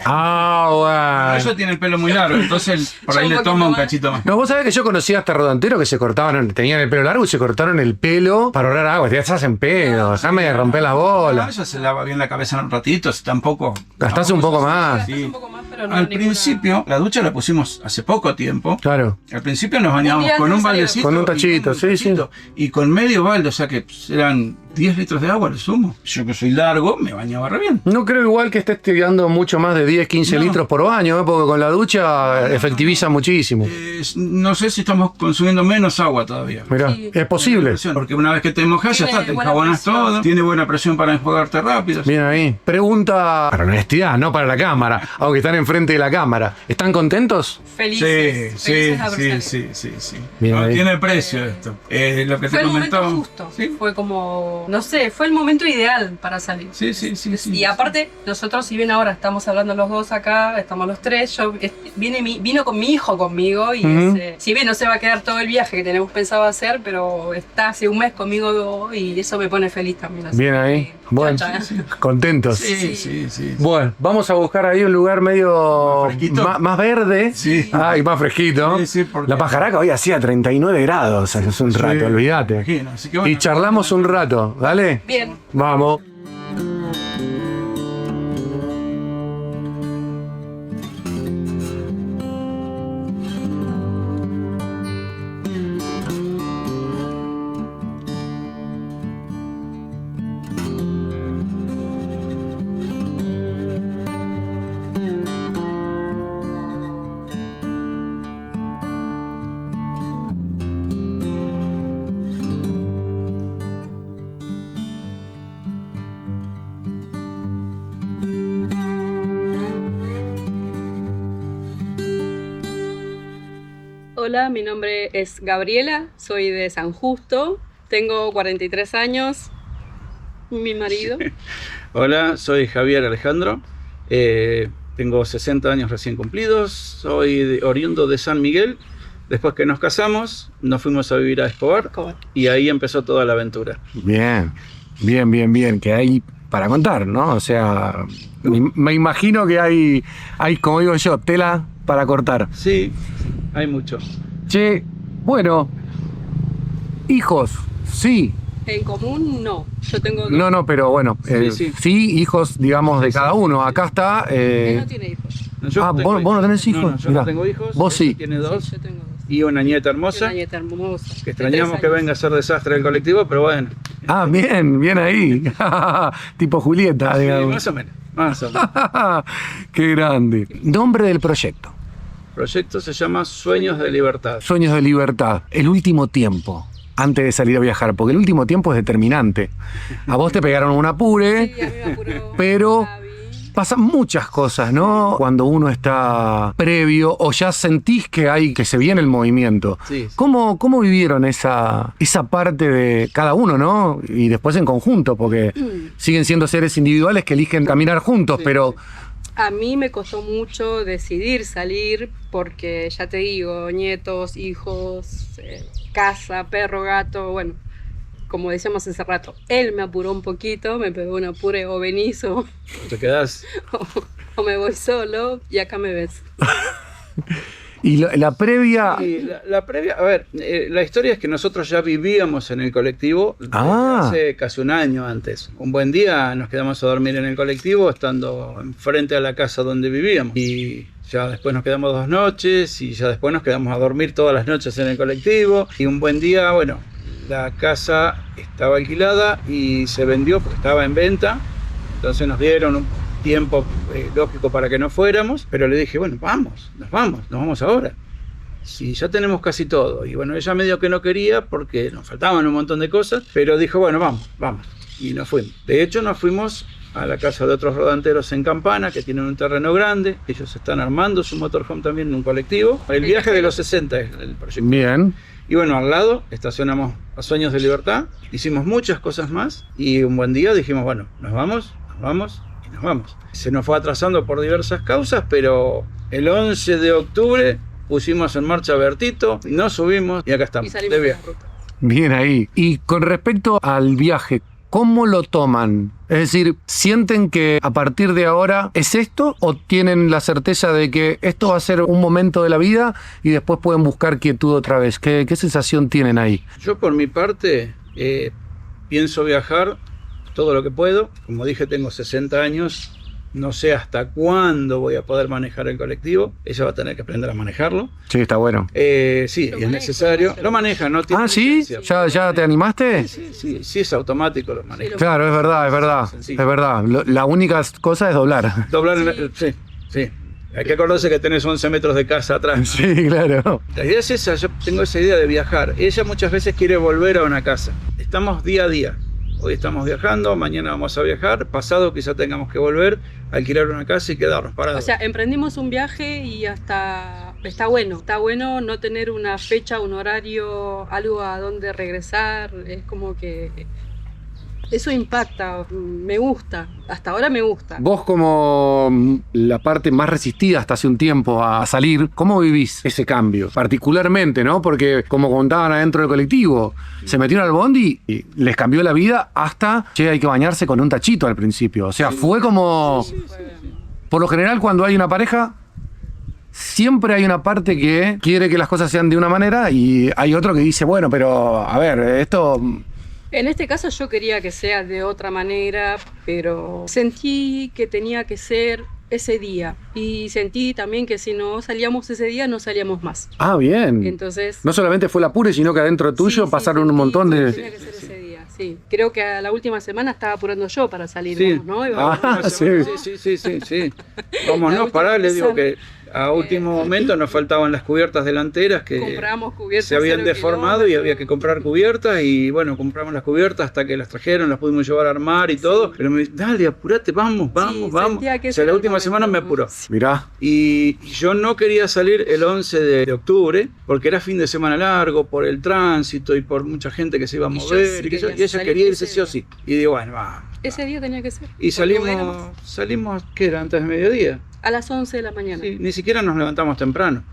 [SPEAKER 3] Ah,
[SPEAKER 1] Ella tiene el pelo muy largo, entonces por
[SPEAKER 2] Yo
[SPEAKER 1] ahí
[SPEAKER 2] un
[SPEAKER 1] le
[SPEAKER 2] poquito
[SPEAKER 1] toma un
[SPEAKER 2] más.
[SPEAKER 1] cachito más.
[SPEAKER 3] No, vos sabés que yo conocí hasta rodanteros que se cortaban, tenían el pelo largo y se cortaron el pelo para ahorrar agua. Te estás en pedo, ya me rompés la
[SPEAKER 1] No,
[SPEAKER 3] bola.
[SPEAKER 1] ella se lava bien la cabeza en un ratito, tampoco.
[SPEAKER 3] Gastás un poco más.
[SPEAKER 1] Sí.
[SPEAKER 2] Un poco más, pero no
[SPEAKER 1] Al
[SPEAKER 2] ninguna-
[SPEAKER 1] principio, la ducha la pusimos hace poco tiempo.
[SPEAKER 3] Claro.
[SPEAKER 1] Al principio nos bañábamos
[SPEAKER 2] día
[SPEAKER 1] con
[SPEAKER 2] antes
[SPEAKER 1] un
[SPEAKER 2] de salir.
[SPEAKER 1] baldecito.
[SPEAKER 3] Con un tachito,
[SPEAKER 1] y
[SPEAKER 3] sí, sí.
[SPEAKER 1] Y con medio balde, o sea que eran 10 litros de agua, lo sumo. Yo que soy largo, me bañaba re bien.
[SPEAKER 3] No creo igual que estés tirando mucho más de 10, 15
[SPEAKER 1] No.
[SPEAKER 3] litros por baño, ¿eh? Porque con la ducha efectiviza muchísimo.
[SPEAKER 1] No sé si estamos consumiendo menos agua todavía.
[SPEAKER 3] Mirá,
[SPEAKER 2] Sí.
[SPEAKER 3] es posible.
[SPEAKER 1] Porque una vez que te mojas, ya
[SPEAKER 2] Tiene
[SPEAKER 1] está, te
[SPEAKER 2] buena
[SPEAKER 1] enjabonas
[SPEAKER 2] presión.
[SPEAKER 1] todo. Tiene buena presión para enjuagarte rápido.
[SPEAKER 3] Bien ahí. Pregunta para la honestidad, no para la cámara, aunque están enfrente de la cámara. ¿Están contentos?
[SPEAKER 2] Felices.
[SPEAKER 1] Sí,
[SPEAKER 2] felices de haber
[SPEAKER 1] sí,
[SPEAKER 2] salido.
[SPEAKER 1] sí.
[SPEAKER 3] Bien
[SPEAKER 1] No
[SPEAKER 3] ahí.
[SPEAKER 1] tiene precio esto. Lo que
[SPEAKER 2] Fue
[SPEAKER 1] te
[SPEAKER 2] el momento
[SPEAKER 1] comentaba.
[SPEAKER 2] justo.
[SPEAKER 1] Sí,
[SPEAKER 2] Fue como, no sé, fue el momento ideal para salir.
[SPEAKER 1] sí.
[SPEAKER 2] Y aparte, nosotros, si bien ahora estamos hablando los dos acá, estamos los tres, vino con mi hijo conmigo y
[SPEAKER 3] Ujú.
[SPEAKER 2] si bien no se va a quedar todo el viaje que tenemos pensado hacer, pero está hace un mes conmigo y eso me pone feliz también. así
[SPEAKER 3] Bien ahí.
[SPEAKER 2] que,
[SPEAKER 3] Bueno,
[SPEAKER 2] cha, cha.
[SPEAKER 3] contentos.
[SPEAKER 1] Sí.
[SPEAKER 3] Bueno, vamos a buscar ahí un lugar medio
[SPEAKER 1] Más fresquito.
[SPEAKER 3] más verde.
[SPEAKER 1] Sí.
[SPEAKER 3] Ah, y más fresquito.
[SPEAKER 1] Sí, porque-
[SPEAKER 3] La pajaraca hoy hacía 39 grados hace un rato,
[SPEAKER 1] Sí,
[SPEAKER 3] olvídate.
[SPEAKER 1] imagino. Así que bueno.
[SPEAKER 3] Y charlamos un rato, ¿dale?
[SPEAKER 2] Bien.
[SPEAKER 3] Vamos.
[SPEAKER 2] Hola, mi nombre es Gabriela, soy de San Justo, tengo 43 años, mi marido.
[SPEAKER 1] Hola, soy Javier Alejandro, tengo 60 años recién cumplidos, soy oriundo de San Miguel. Después que nos casamos, nos fuimos a vivir a Escobar y ahí empezó toda la aventura.
[SPEAKER 3] Bien, bien, que hay para contar, ¿no? O sea, me imagino que hay, como digo yo, tela para cortar.
[SPEAKER 1] Sí, hay mucho.
[SPEAKER 3] Che, bueno, hijos, sí.
[SPEAKER 2] En común, no. Yo tengo dos.
[SPEAKER 3] No, pero bueno, sí, hijos, digamos, de cada uno. Acá está...
[SPEAKER 2] Él no tiene hijos.
[SPEAKER 1] No, yo no tengo
[SPEAKER 3] ¿vos no tenés hijos?
[SPEAKER 1] No, yo
[SPEAKER 3] Mirá.
[SPEAKER 1] no tengo hijos.
[SPEAKER 3] Vos sí.
[SPEAKER 1] Tiene dos.
[SPEAKER 2] Sí, yo tengo dos.
[SPEAKER 1] Y una nieta hermosa.
[SPEAKER 2] Una nieta hermosa.
[SPEAKER 1] Que extrañamos
[SPEAKER 2] de 3
[SPEAKER 1] que
[SPEAKER 2] años.
[SPEAKER 1] venga a ser desastre del colectivo, pero bueno.
[SPEAKER 3] Ah, bien ahí. Tipo Julieta,
[SPEAKER 1] Sí,
[SPEAKER 3] digamos.
[SPEAKER 1] más o menos. Más o menos.
[SPEAKER 3] Qué grande. Nombre del proyecto.
[SPEAKER 1] El proyecto se llama Sueños de Libertad.
[SPEAKER 3] Sueños de libertad. El último tiempo. Antes de salir a viajar, porque el último tiempo es determinante. A vos te pegaron un apure,
[SPEAKER 2] Sí, a mí me apuró
[SPEAKER 3] pero
[SPEAKER 2] Gaby.
[SPEAKER 3] pasan muchas cosas, ¿no? Cuando uno está previo o ya sentís que se viene el movimiento.
[SPEAKER 1] Sí.
[SPEAKER 3] ¿Cómo vivieron esa parte de cada uno, ¿no? Y después en conjunto, porque siguen siendo seres individuales que eligen caminar juntos,
[SPEAKER 1] Sí,
[SPEAKER 3] pero...
[SPEAKER 2] A mí me costó mucho decidir salir porque, ya te digo, nietos, hijos, casa, perro, gato, bueno, como decíamos hace rato, él me apuró un poquito, me pegó un apure o venís o
[SPEAKER 1] Te quedás.
[SPEAKER 2] me voy solo y acá me ves.
[SPEAKER 3] Y la previa...
[SPEAKER 1] Y la previa, a ver, la historia es que nosotros ya vivíamos en el colectivo desde hace casi un año antes. Un buen día nos quedamos a dormir en el colectivo, estando enfrente a la casa donde vivíamos. Y ya después nos quedamos 2 noches y ya después nos quedamos a dormir todas las noches en el colectivo. Y un buen día, bueno, la casa estaba alquilada y se vendió porque estaba en venta. Entonces nos dieron un tiempo lógico para que no fuéramos, pero le dije, bueno, nos vamos ahora. Si ya tenemos casi todo. Y bueno, ella medio que no quería porque nos faltaban un montón de cosas, pero dijo, bueno, vamos. Y nos fuimos. De hecho, nos fuimos a la casa de otros rodanteros en Campana, que tienen un terreno grande. Ellos están armando su motorhome también en un colectivo. El viaje de los 60 es el proyecto.
[SPEAKER 3] Bien.
[SPEAKER 1] Y bueno, al lado estacionamos a Sueños de Libertad. Hicimos muchas cosas más y un buen día dijimos, bueno, nos vamos. Se nos fue atrasando por diversas causas, pero el 11 de octubre pusimos en marcha Bertito, nos subimos y acá
[SPEAKER 2] Y
[SPEAKER 1] estamos,
[SPEAKER 2] salimos
[SPEAKER 1] de
[SPEAKER 2] de la
[SPEAKER 1] viaje.
[SPEAKER 2] ruta.
[SPEAKER 3] Bien ahí. Y con respecto al viaje, ¿cómo lo toman? Es decir, ¿sienten que a partir de ahora es esto o tienen la certeza de que esto va a ser un momento de la vida y después pueden buscar quietud otra vez? ¿Qué sensación tienen ahí?
[SPEAKER 1] Yo por mi parte pienso viajar todo lo que puedo. Como dije, tengo 60 años, no sé hasta cuándo voy a poder manejar el colectivo. Ella va a tener que aprender a manejarlo.
[SPEAKER 3] Sí, está bueno.
[SPEAKER 1] Sí,
[SPEAKER 2] Lo
[SPEAKER 1] es
[SPEAKER 2] maneja,
[SPEAKER 1] necesario.
[SPEAKER 2] ¿no?
[SPEAKER 1] Lo maneja, no tiene
[SPEAKER 3] Ah, ¿sí?
[SPEAKER 1] licencia.
[SPEAKER 3] ¿Ya te animaste?
[SPEAKER 1] Sí, es automático, lo maneja.
[SPEAKER 3] Claro, es verdad.
[SPEAKER 1] Sencillo.
[SPEAKER 3] Es verdad. La única cosa es doblar.
[SPEAKER 1] Doblar sí. Hay que acordarse que tenés 11 metros de casa atrás.
[SPEAKER 3] Sí, claro.
[SPEAKER 1] La idea es esa, yo tengo esa idea de viajar. Ella muchas veces quiere volver a una casa. Estamos día a día. Hoy estamos viajando, mañana vamos a viajar, pasado quizá tengamos que volver, alquilar una casa y quedarnos parados.
[SPEAKER 2] O sea, emprendimos un viaje y hasta está bueno no tener una fecha, un horario, algo a dónde regresar, es como que eso impacta, me gusta, hasta ahora me gusta.
[SPEAKER 3] Vos como la parte más resistida hasta hace un tiempo a salir, ¿cómo vivís ese cambio? Particularmente, ¿no? Porque como contaban adentro del colectivo, se metieron al bondi y les cambió la vida hasta, che, hay que bañarse con un tachito al principio. O sea, fue como... Por lo general, cuando hay una pareja, siempre hay una parte que quiere que las cosas sean de una manera y hay otro que dice, bueno, pero a ver, esto...
[SPEAKER 2] En este caso yo quería que sea de otra manera, pero sentí que tenía que ser ese día. Y sentí también que si no salíamos ese día, no salíamos más.
[SPEAKER 3] Ah, bien.
[SPEAKER 2] Entonces...
[SPEAKER 3] No solamente fue el apure, sino que adentro tuyo pasaron un montón de...
[SPEAKER 2] Tenía que ser ese día, sí. Creo que a la última semana estaba apurando yo para salir,
[SPEAKER 1] Sí.
[SPEAKER 2] ¿no?
[SPEAKER 3] Ah, sí.
[SPEAKER 1] Sí. Vámonos, pará, le digo que A último momento nos faltaban las cubiertas delanteras que
[SPEAKER 2] Compramos cubiertas
[SPEAKER 1] se habían
[SPEAKER 2] 0
[SPEAKER 1] deformado y
[SPEAKER 2] kilómetros.
[SPEAKER 1] había que comprar cubiertas y bueno, compramos las cubiertas hasta que las trajeron, las pudimos llevar a armar y todo. Pero me dice, dale, apurate, vamos.
[SPEAKER 2] Sentía que
[SPEAKER 1] O
[SPEAKER 2] ese
[SPEAKER 1] sea, la
[SPEAKER 2] era el
[SPEAKER 1] última semana me
[SPEAKER 2] momento.
[SPEAKER 1] apuró.
[SPEAKER 3] Mirá,
[SPEAKER 1] Y yo no quería salir el 11 de octubre porque era fin de semana largo por el tránsito y por mucha gente que se iba a
[SPEAKER 2] Y yo
[SPEAKER 1] mover
[SPEAKER 2] sí
[SPEAKER 1] y
[SPEAKER 2] quería
[SPEAKER 1] ella
[SPEAKER 2] salir
[SPEAKER 1] quería irse
[SPEAKER 2] ese
[SPEAKER 1] sí o
[SPEAKER 2] día.
[SPEAKER 1] sí. Y digo, bueno, va.
[SPEAKER 2] Ese día tenía que ser.
[SPEAKER 1] Y
[SPEAKER 2] porque éramos
[SPEAKER 1] salimos, ¿qué era? Antes de mediodía.
[SPEAKER 2] a las 11 de la mañana.
[SPEAKER 1] Sí, ni siquiera nos levantamos temprano.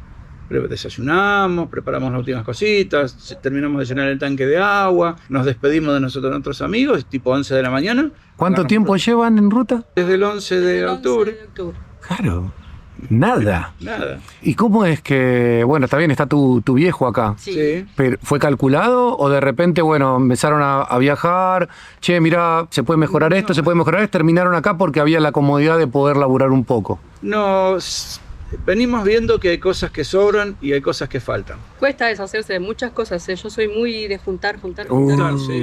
[SPEAKER 1] Pero desayunamos, preparamos las últimas cositas, terminamos de llenar el tanque de agua, nos despedimos de nuestros amigos, tipo 11 de la mañana.
[SPEAKER 3] ¿cuánto
[SPEAKER 1] Agarramos
[SPEAKER 3] tiempo
[SPEAKER 1] ruta.
[SPEAKER 3] llevan en ruta?
[SPEAKER 1] Desde el 11 de
[SPEAKER 2] El 11
[SPEAKER 1] octubre.
[SPEAKER 2] de octubre.
[SPEAKER 3] Claro, nada.
[SPEAKER 1] Nada.
[SPEAKER 3] ¿Y cómo es que, bueno, está bien, está tu viejo acá?
[SPEAKER 2] Sí.
[SPEAKER 1] Sí.
[SPEAKER 3] Pero, ¿fue calculado o de repente, bueno, empezaron a viajar? Che, mira, se puede mejorar esto, se puede mejorar esto. Terminaron acá porque había la comodidad de poder laburar un poco.
[SPEAKER 1] Venimos viendo que hay cosas que sobran y hay cosas que faltan.
[SPEAKER 2] Cuesta deshacerse de muchas cosas. Yo soy muy de juntar.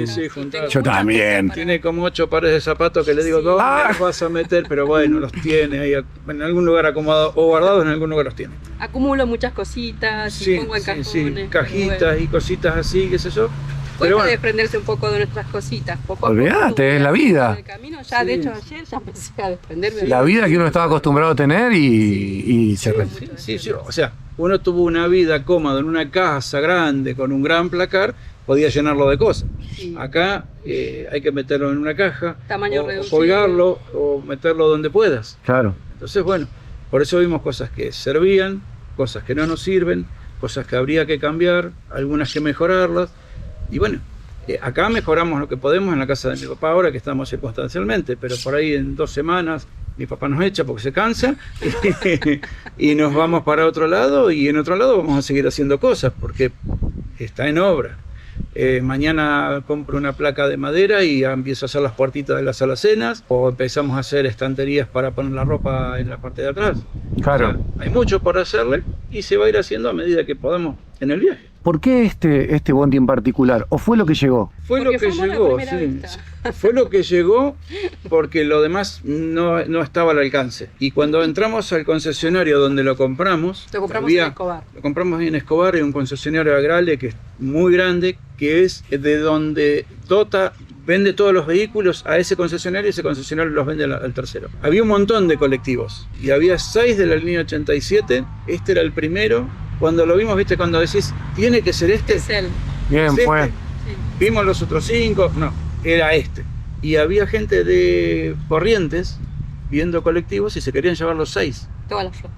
[SPEAKER 1] Sí, juntar.
[SPEAKER 3] Yo también.
[SPEAKER 1] Tiene como 8 pares de zapatos que le digo, ¿dónde los vas a meter? Pero bueno, los tiene ahí en algún lugar acomodado o guardados, en algún lugar los tiene.
[SPEAKER 2] Acumulo muchas cositas y
[SPEAKER 1] Sí,
[SPEAKER 2] pongo en
[SPEAKER 1] sí,
[SPEAKER 2] cajones.
[SPEAKER 1] sí,
[SPEAKER 2] pero
[SPEAKER 1] cajitas
[SPEAKER 2] bueno.
[SPEAKER 1] y cositas así, qué sé yo.
[SPEAKER 2] Cuesta
[SPEAKER 1] Pero bueno,
[SPEAKER 2] desprenderse un poco de nuestras cositas. Poco a poco,
[SPEAKER 3] Olvídate, es la vida.
[SPEAKER 2] en el camino, ya,
[SPEAKER 1] Sí.
[SPEAKER 2] de hecho, ayer ya empecé a desprenderme. de
[SPEAKER 3] La vida que uno estaba acostumbrado a tener y se...
[SPEAKER 1] sí, o sea, uno tuvo una vida cómoda en una casa grande con un gran placar, podía llenarlo de cosas.
[SPEAKER 2] Sí.
[SPEAKER 1] Acá hay que meterlo en una caja,
[SPEAKER 2] Tamaño
[SPEAKER 1] o
[SPEAKER 2] reducido.
[SPEAKER 1] colgarlo, o meterlo donde puedas.
[SPEAKER 3] Claro.
[SPEAKER 1] Entonces, bueno, por eso vimos cosas que servían, cosas que no nos sirven, cosas que habría que cambiar, algunas que mejorarlas. Y bueno, acá mejoramos lo que podemos en la casa de mi papá ahora que estamos circunstancialmente, pero por ahí en 2 semanas mi papá nos echa porque se cansa y nos vamos para otro lado y en otro lado vamos a seguir haciendo cosas porque está en obra. Mañana compro una placa de madera y ya empiezo a hacer las puertitas de las alacenas o empezamos a hacer estanterías para poner la ropa en la parte de atrás.
[SPEAKER 3] Claro.
[SPEAKER 1] O sea, hay mucho por hacerle y se va a ir haciendo a medida que podamos en el viaje.
[SPEAKER 3] ¿Por qué este bondi en particular? ¿O fue lo que llegó?
[SPEAKER 1] Fue
[SPEAKER 2] Porque
[SPEAKER 1] lo que
[SPEAKER 2] fuimos la
[SPEAKER 1] llegó,
[SPEAKER 2] primera
[SPEAKER 1] sí.
[SPEAKER 2] vista.
[SPEAKER 1] Fue lo que llegó porque lo demás no estaba al alcance. Y cuando entramos al concesionario donde lo compramos,
[SPEAKER 2] Lo compramos en Escobar.
[SPEAKER 1] Lo compramos en Escobar, en un concesionario Agrale que es muy grande, que es de donde Tota vende todos los vehículos a ese concesionario y ese concesionario los vende al tercero. Había un montón de colectivos y había 6 de la línea 87, este era el primero. Cuando lo vimos, viste, cuando decís, tiene que ser este,
[SPEAKER 2] Es él.
[SPEAKER 3] Bien,
[SPEAKER 1] ¿Es
[SPEAKER 3] fue.
[SPEAKER 1] este? Vimos los otros 5, no, era este. Y había gente de Corrientes viendo colectivos y se querían llevar los 6.
[SPEAKER 2] Toda la flota.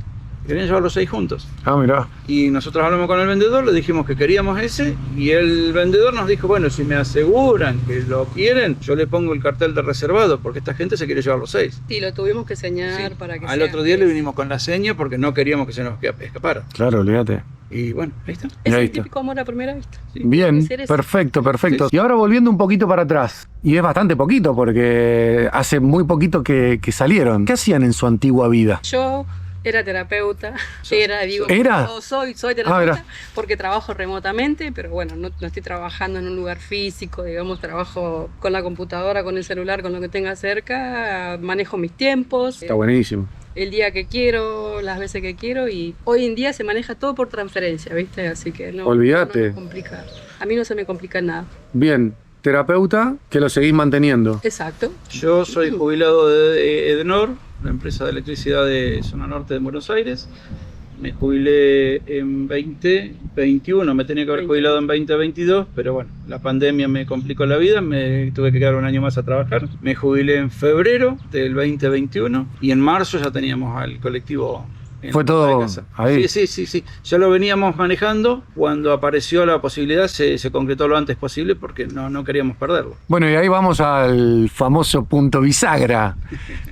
[SPEAKER 1] Querían llevar los 6 juntos.
[SPEAKER 3] Ah, mirá.
[SPEAKER 1] Y nosotros hablamos con el vendedor, le dijimos que queríamos ese y el vendedor nos dijo, bueno, si me aseguran que lo quieren, yo le pongo el cartel de reservado porque esta gente se quiere llevar los 6.
[SPEAKER 2] Sí, lo tuvimos que señaar
[SPEAKER 1] Sí.
[SPEAKER 2] para que
[SPEAKER 1] Al
[SPEAKER 2] sea
[SPEAKER 1] otro día le
[SPEAKER 2] ese.
[SPEAKER 1] vinimos con la seña porque no queríamos que se nos escapara.
[SPEAKER 3] Claro, olvídate.
[SPEAKER 1] Y bueno, ahí está.
[SPEAKER 2] Es
[SPEAKER 3] Ahí
[SPEAKER 2] el
[SPEAKER 3] está.
[SPEAKER 2] típico amor a primera vista.
[SPEAKER 1] Sí.
[SPEAKER 3] Bien,
[SPEAKER 2] Ser ese.
[SPEAKER 3] perfecto, perfecto.
[SPEAKER 1] Sí.
[SPEAKER 3] Y ahora volviendo un poquito para atrás, y es bastante poquito porque hace muy poquito que salieron. ¿Qué hacían en su antigua vida?
[SPEAKER 2] Yo era terapeuta, digo,
[SPEAKER 3] ¿Era?
[SPEAKER 2] no, soy
[SPEAKER 3] Ah,
[SPEAKER 2] terapeuta
[SPEAKER 3] era.
[SPEAKER 2] porque trabajo remotamente, pero bueno, no estoy trabajando en un lugar físico, digamos, trabajo con la computadora, con el celular, con lo que tenga cerca, manejo mis tiempos,
[SPEAKER 3] Está buenísimo.
[SPEAKER 2] el día que quiero, las veces que quiero y hoy en día se maneja todo por transferencia, ¿viste? Así que no,
[SPEAKER 3] Olvídate.
[SPEAKER 2] no me complica. A mí no se me complica nada.
[SPEAKER 3] Bien, terapeuta que lo seguís manteniendo.
[SPEAKER 2] Exacto.
[SPEAKER 1] Yo soy jubilado de Edenor, la empresa de electricidad de zona norte de Buenos Aires. Me jubilé en 2021, me tenía que haber jubilado en 2022, pero bueno, la pandemia me complicó la vida, me tuve que quedar un año más a trabajar. Me jubilé en febrero del 2021 y en marzo ya teníamos al colectivo. En
[SPEAKER 3] Fue
[SPEAKER 1] la
[SPEAKER 3] todo
[SPEAKER 1] puerta de casa.
[SPEAKER 3] ahí.
[SPEAKER 1] Sí. Ya lo veníamos manejando. Cuando apareció la posibilidad se concretó lo antes posible porque no queríamos perderlo.
[SPEAKER 3] Bueno, y ahí vamos al famoso punto bisagra.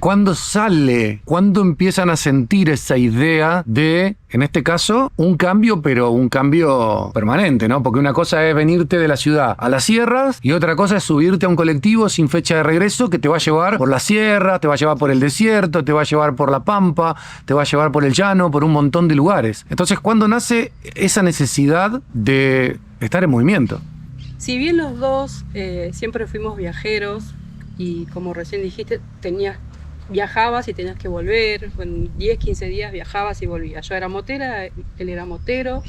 [SPEAKER 3] ¿Cuándo sale? ¿Cuándo empiezan a sentir esa idea de, en este caso, un cambio, pero un cambio permanente, ¿no? Porque una cosa es venirte de la ciudad a las sierras y otra cosa es subirte a un colectivo sin fecha de regreso que te va a llevar por la sierra, te va a llevar por el desierto, te va a llevar por la pampa, te va a llevar por el llano, por un montón de lugares. Entonces, ¿cuándo nace esa necesidad de estar en movimiento?
[SPEAKER 2] Si bien los dos siempre fuimos viajeros y como recién dijiste, tenías viajabas y tenías que volver, en 10, 15 días viajabas y volvías. Yo era motera, él era motero.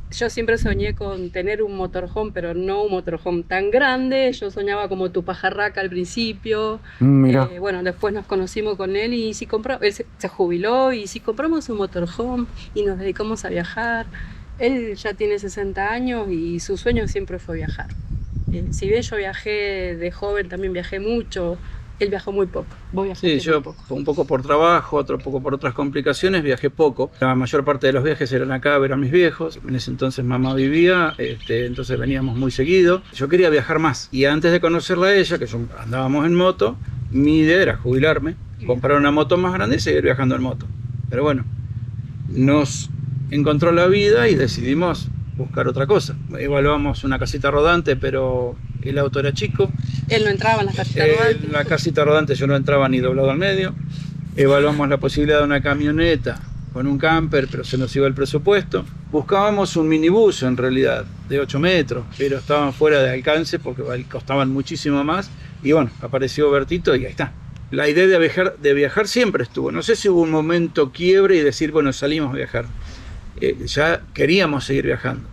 [SPEAKER 2] Yo siempre soñé con tener un motorhome, pero no un motorhome tan grande. Yo soñaba como tu pajarraca al principio.
[SPEAKER 3] Mira.
[SPEAKER 2] Bueno, después nos conocimos con él y él se jubiló y si compramos un motorhome y nos dedicamos a viajar. Él ya tiene 60 años y su sueño siempre fue viajar. Si bien yo viajé de joven, también viajé mucho. Él viajó muy poco. Vos viajaste
[SPEAKER 1] Sí, yo
[SPEAKER 2] muy poco.
[SPEAKER 1] un poco por trabajo, otro poco por otras complicaciones, viajé poco. La mayor parte de los viajes eran acá a ver a mis viejos. En ese entonces mamá vivía, entonces veníamos muy seguido. Yo quería viajar más. Y antes de conocerla a ella, que andábamos en moto, mi idea era jubilarme, comprar una moto más grande y seguir viajando en moto. Pero bueno, nos encontró la vida y decidimos buscar otra cosa. Evaluamos una casita rodante, pero el auto era chico.
[SPEAKER 2] Él no entraba en las casitas rodantes.
[SPEAKER 1] La casita rodante yo no entraba ni doblado al medio. Evaluamos la posibilidad de una camioneta con un camper, pero se nos iba el presupuesto. Buscábamos un minibús en realidad, de 8 metros, pero estaban fuera de alcance porque costaban muchísimo más. Y bueno, apareció Bertito y ahí está. La idea de viajar siempre estuvo. No sé si hubo un momento quiebre y decir, bueno, salimos a viajar. Ya queríamos seguir viajando.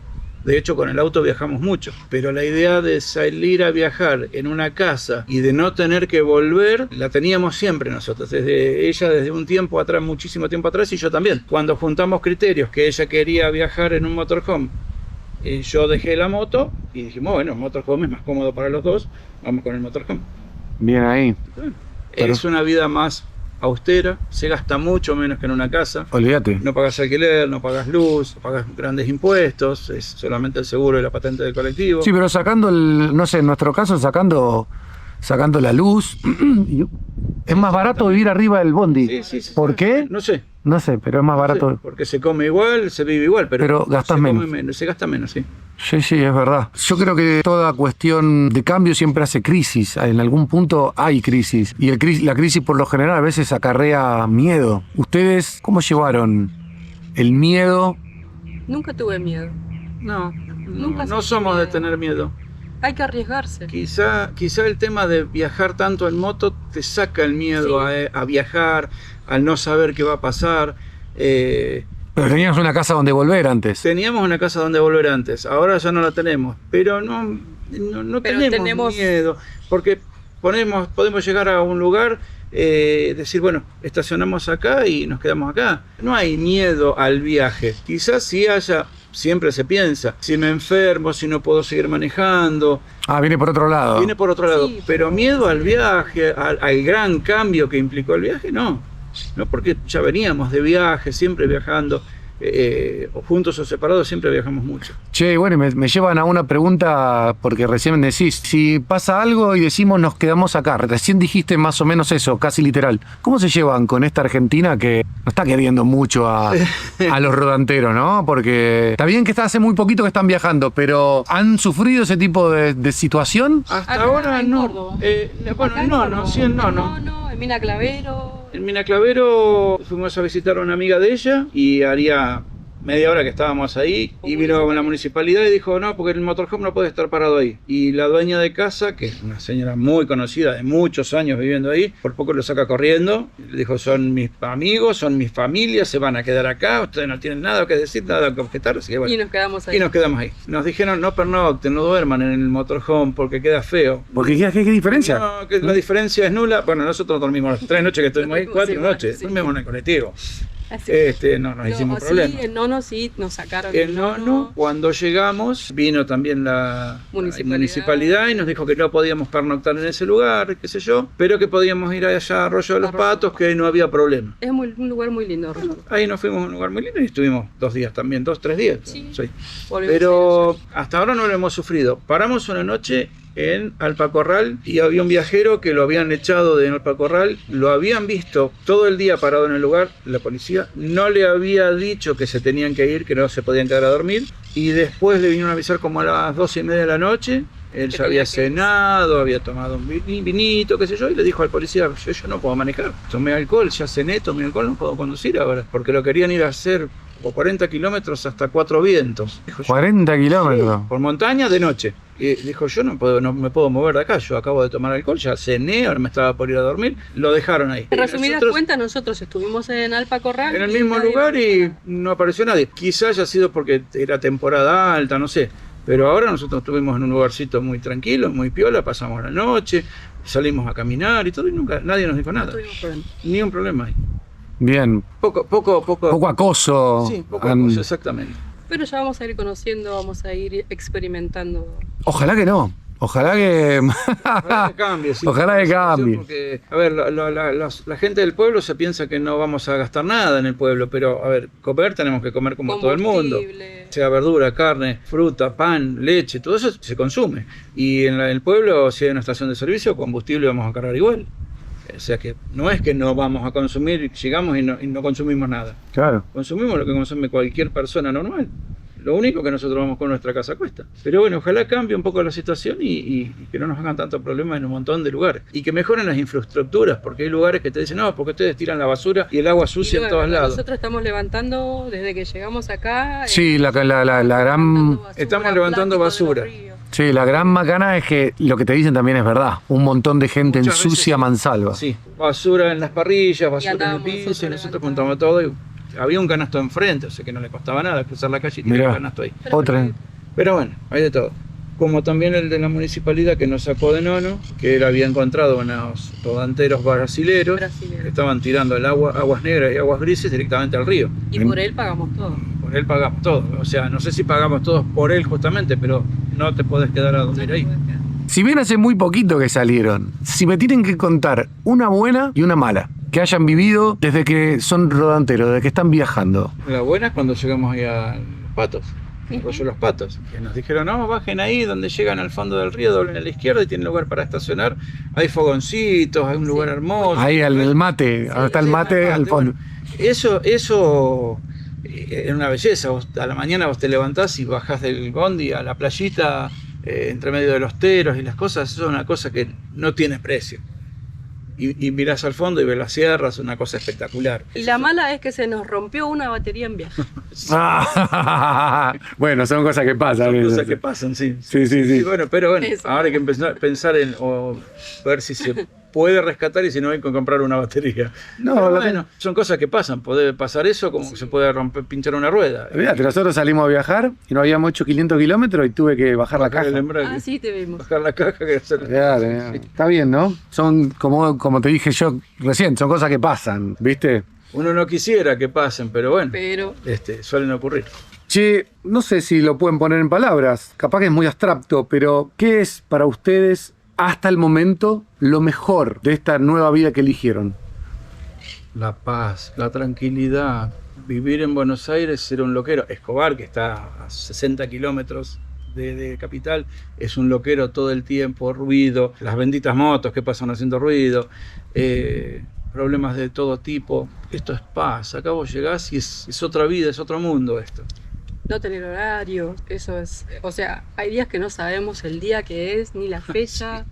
[SPEAKER 1] De hecho, con el auto viajamos mucho, pero la idea de salir a viajar en una casa y de no tener que volver, la teníamos siempre nosotros, desde un tiempo atrás, muchísimo tiempo atrás, y yo también. Cuando juntamos criterios, que ella quería viajar en un motorhome, yo dejé la moto y dijimos, bueno, el motorhome es más cómodo para los dos, vamos con el motorhome.
[SPEAKER 3] Bien ahí.
[SPEAKER 1] Es una vida más austera, se gasta mucho menos que en una casa.
[SPEAKER 3] Olvídate.
[SPEAKER 1] No pagas alquiler, no pagas luz, no pagas grandes impuestos, es solamente el seguro y la patente del colectivo.
[SPEAKER 3] Sí, pero sacando no sé, en nuestro caso sacando la luz, es más barato vivir arriba del bondi.
[SPEAKER 1] Sí.
[SPEAKER 3] ¿Por qué?
[SPEAKER 1] No sé.
[SPEAKER 3] No sé, pero es más barato.
[SPEAKER 1] Sí, porque se come igual, se vive igual, pero
[SPEAKER 3] gastas menos.
[SPEAKER 1] Se gasta menos, sí.
[SPEAKER 3] Sí, es verdad. Yo creo que toda cuestión de cambio siempre hace crisis. En algún punto hay crisis. Y la crisis por lo general a veces acarrea miedo. ¿Ustedes cómo llevaron el miedo?
[SPEAKER 2] Nunca tuve miedo.
[SPEAKER 1] No
[SPEAKER 2] Nunca
[SPEAKER 1] somos de
[SPEAKER 2] miedo.
[SPEAKER 1] tener miedo.
[SPEAKER 2] Hay que arriesgarse.
[SPEAKER 1] Quizá el tema de viajar tanto en moto te saca el miedo
[SPEAKER 2] Sí.
[SPEAKER 1] a viajar, al no saber qué va a pasar.
[SPEAKER 3] Pero tenías una casa donde volver antes.
[SPEAKER 1] Teníamos una casa donde volver antes, ahora ya no la tenemos, pero no
[SPEAKER 2] Pero
[SPEAKER 1] tenemos miedo, porque podemos llegar a un lugar, decir, bueno, estacionamos acá y nos quedamos acá. No hay miedo al viaje, quizás sí haya, siempre se piensa, si me enfermo, si no puedo seguir manejando.
[SPEAKER 3] Viene por otro lado.
[SPEAKER 1] Viene por otro lado,
[SPEAKER 2] Sí.
[SPEAKER 1] pero miedo al viaje, al gran cambio que implicó el viaje, no, porque ya veníamos de viaje, siempre viajando, o juntos o separados, siempre viajamos mucho.
[SPEAKER 3] Che, bueno, me llevan a una pregunta, porque recién decís, si pasa algo y decimos nos quedamos acá, recién dijiste más o menos eso, casi literal. ¿Cómo se llevan con esta Argentina que no está queriendo mucho a los rodanteros, ¿no? Porque está bien que hace muy poquito que están viajando, pero ¿han sufrido ese tipo de situación?
[SPEAKER 1] Hasta
[SPEAKER 2] Acá
[SPEAKER 1] ahora
[SPEAKER 2] en
[SPEAKER 1] no.
[SPEAKER 2] Córdoba.
[SPEAKER 1] Bueno,
[SPEAKER 2] Acá en
[SPEAKER 1] no,
[SPEAKER 2] Córdoba.
[SPEAKER 1] sí, no.
[SPEAKER 2] No, en Mina Clavero.
[SPEAKER 1] En Mina Clavero fuimos a visitar a una amiga de ella y haría media hora que estábamos ahí y vino con la municipalidad y dijo, no, porque el motorhome no puede estar parado ahí. Y la dueña de casa, que es una señora muy conocida de muchos años viviendo ahí, por poco lo saca corriendo. Le dijo, son mis amigos, son mis familias, se van a quedar acá, ustedes no tienen nada que decir, nada que objetar. Así que bueno.
[SPEAKER 2] Y nos quedamos ahí.
[SPEAKER 1] Y nos quedamos ahí. Nos dijeron, no pernocten, no duerman en el motorhome porque queda feo.
[SPEAKER 3] Porque ¿qué diferencia?
[SPEAKER 1] No, que la diferencia es nula. Bueno, nosotros dormimos las 3 noches que estuvimos ahí, 4
[SPEAKER 2] Sí,
[SPEAKER 1] noches,
[SPEAKER 2] sí.
[SPEAKER 1] dormimos en el colectivo.
[SPEAKER 2] Así.
[SPEAKER 1] No nos hicimos
[SPEAKER 2] sí,
[SPEAKER 1] problema.
[SPEAKER 2] el nono sí, nos sacaron.
[SPEAKER 1] El nono, cuando llegamos, vino también la municipalidad y nos dijo que no podíamos pernoctar en ese lugar, qué sé yo, pero que podíamos ir allá a Arroyo de los Patos, que no había problema.
[SPEAKER 2] Es un lugar muy lindo, Rosario.
[SPEAKER 1] Ahí nos fuimos a un lugar muy lindo y estuvimos 2 días también, 3 días.
[SPEAKER 2] Sí.
[SPEAKER 1] Sí.
[SPEAKER 2] Volvimos
[SPEAKER 1] Pero hasta ahora no lo hemos sufrido. Paramos una noche en Alpacorral y había un viajero que lo habían echado de Alpacorral, lo habían visto todo el día parado en el lugar, la policía no le había dicho que se tenían que ir, que no se podían quedar a dormir, y después le vinieron a avisar como a las 12:30 de la noche. Él
[SPEAKER 2] Que
[SPEAKER 1] ya había
[SPEAKER 2] tenía que
[SPEAKER 1] cenado, había tomado un vinito, qué sé yo, y le dijo al policía, yo no puedo manejar, tomé alcohol, ya cené, tomé alcohol, no puedo conducir ahora, porque lo querían ir a hacer o 40 kilómetros hasta Cuatro Vientos. Dijo,
[SPEAKER 3] 40 kilómetros.
[SPEAKER 1] por montaña de noche. Y dijo, yo no me puedo mover de acá, yo acabo de tomar alcohol, ya cené, ahora me estaba por ir a dormir, lo dejaron ahí.
[SPEAKER 2] En resumidas
[SPEAKER 1] Nosotros,
[SPEAKER 2] cuentas, nosotros estuvimos en Alpacorral.
[SPEAKER 1] en el mismo lugar y no apareció nadie. Quizá haya sido porque era temporada alta, no sé. Pero ahora nosotros estuvimos en un lugarcito muy tranquilo, muy piola, pasamos la noche, salimos a caminar y todo, y nunca nadie nos dijo
[SPEAKER 2] No
[SPEAKER 1] nada.
[SPEAKER 2] tuvimos problema.
[SPEAKER 1] Ni un problema ahí.
[SPEAKER 3] Bien.
[SPEAKER 1] Poco
[SPEAKER 3] Acoso.
[SPEAKER 1] Sí, poco acoso, exactamente.
[SPEAKER 2] Pero ya vamos a ir conociendo, vamos a ir experimentando.
[SPEAKER 3] Ojalá que no. Ojalá que...
[SPEAKER 1] Ojalá que cambie. Sí,
[SPEAKER 3] Ojalá que cambie.
[SPEAKER 1] Porque, a ver, la gente del pueblo se piensa que no vamos a gastar nada en el pueblo, pero, a ver, comer tenemos que comer como todo el mundo.
[SPEAKER 2] Combustible.
[SPEAKER 1] Sea verdura, carne, fruta, pan, leche, todo eso se consume. Y en el pueblo, si hay una estación de servicio, combustible vamos a cargar igual. O sea que no es que no vamos a consumir, llegamos y no consumimos nada.
[SPEAKER 3] Claro.
[SPEAKER 1] Consumimos lo que consume cualquier persona normal. Lo único que nosotros vamos con nuestra casa a cuesta. Pero bueno, ojalá cambie un poco la situación y que no nos hagan tantos problemas en un montón de lugares. Y que mejoren las infraestructuras, porque hay lugares que te dicen, no, porque ustedes tiran la basura y el agua sucia
[SPEAKER 2] Y
[SPEAKER 1] en
[SPEAKER 2] luego,
[SPEAKER 1] todos lados.
[SPEAKER 2] Nosotros estamos levantando, desde que llegamos acá.
[SPEAKER 3] Sí, la gran...
[SPEAKER 1] Estamos levantando
[SPEAKER 2] plástico de
[SPEAKER 1] basura.
[SPEAKER 2] los ríos.
[SPEAKER 3] Sí, la gran macana es que lo que te dicen también es verdad. Un montón de gente
[SPEAKER 1] Muchas veces
[SPEAKER 3] ensucia
[SPEAKER 1] sí.
[SPEAKER 3] mansalva.
[SPEAKER 1] Sí, basura en las parrillas, basura en el
[SPEAKER 2] andábamos
[SPEAKER 1] piso, y
[SPEAKER 2] nosotros
[SPEAKER 1] nosotros
[SPEAKER 2] levantando.
[SPEAKER 1] juntamos todo. Y había un canasto enfrente, o sea que no le costaba nada cruzar la calle y tirar
[SPEAKER 3] Mirá.
[SPEAKER 1] el canasto ahí.
[SPEAKER 2] Pero
[SPEAKER 3] Otra.
[SPEAKER 2] porque
[SPEAKER 1] Pero bueno, hay de todo. Como también el de la municipalidad que nos sacó de Nono, que él había encontrado unos rodanteros brasileros que
[SPEAKER 2] Brasileros.
[SPEAKER 1] estaban tirando el agua, aguas negras y aguas grises directamente al río.
[SPEAKER 2] Y por él pagamos todo.
[SPEAKER 1] Por él pagamos todo. O sea, no sé si pagamos todos por él justamente, pero no te podés quedar a dormir ahí.
[SPEAKER 3] Si bien hace muy poquito que salieron, si me tienen que contar una buena y una mala que hayan vivido desde que son rodanteros, desde que están viajando.
[SPEAKER 1] La buena es cuando llegamos ahí a Los Patos, al rollo Los Patos, que nos dijeron, no, bajen ahí donde llegan al fondo del río, doblen a la izquierda y tienen lugar para estacionar. Hay fogoncitos, hay un lugar hermoso.
[SPEAKER 3] Ahí el mate, ahora está el mate al fondo.
[SPEAKER 1] Bueno, eso es una belleza. Vos, a la mañana vos te levantás y bajás del bondi a la playita, entre medio de los teros y las cosas. Eso es una cosa que no tiene precio. Y mirás al fondo y ves las sierras, una cosa espectacular.
[SPEAKER 2] Y la mala es que se nos rompió una batería en viaje.
[SPEAKER 3] Bueno, son cosas que pasan.
[SPEAKER 1] Son
[SPEAKER 3] esas.
[SPEAKER 1] cosas que pasan, sí.
[SPEAKER 3] Sí, sí, sí.
[SPEAKER 1] Y bueno, pero bueno,
[SPEAKER 2] Eso.
[SPEAKER 1] ahora hay que empezar, pensar en o ver si se puede rescatar y si no hay que comprar una batería.
[SPEAKER 3] No,
[SPEAKER 1] Pero
[SPEAKER 3] la
[SPEAKER 1] bueno, son cosas que pasan. Puede pasar eso como que se puede pinchar una rueda.
[SPEAKER 3] Fíjate, nosotros salimos a viajar y no habíamos hecho 500 kilómetros y tuve que bajar la
[SPEAKER 1] Bajar el
[SPEAKER 3] caja.
[SPEAKER 1] embrague,
[SPEAKER 2] Ah, sí, te vimos.
[SPEAKER 1] bajar la caja que hacer.
[SPEAKER 3] Claro, está bien, ¿no? Son, como te dije yo recién, son cosas que pasan, ¿viste?
[SPEAKER 1] Uno no quisiera que pasen, pero bueno,
[SPEAKER 2] Pero
[SPEAKER 1] suelen ocurrir.
[SPEAKER 3] Che, no sé si lo pueden poner en palabras, capaz que es muy abstracto, pero ¿qué es para ustedes hasta el momento lo mejor de esta nueva vida que eligieron?
[SPEAKER 1] La paz, la tranquilidad. Vivir en Buenos Aires, ser un loquero. Escobar, que está a 60 kilómetros de capital, es un loquero todo el tiempo, ruido, las benditas motos que pasan haciendo ruido, problemas de todo tipo. Esto es paz. Acá vos llegás y es otra vida, es otro mundo esto.
[SPEAKER 2] no tener horario, eso es, o sea, hay días que no sabemos el día que es, ni la fecha.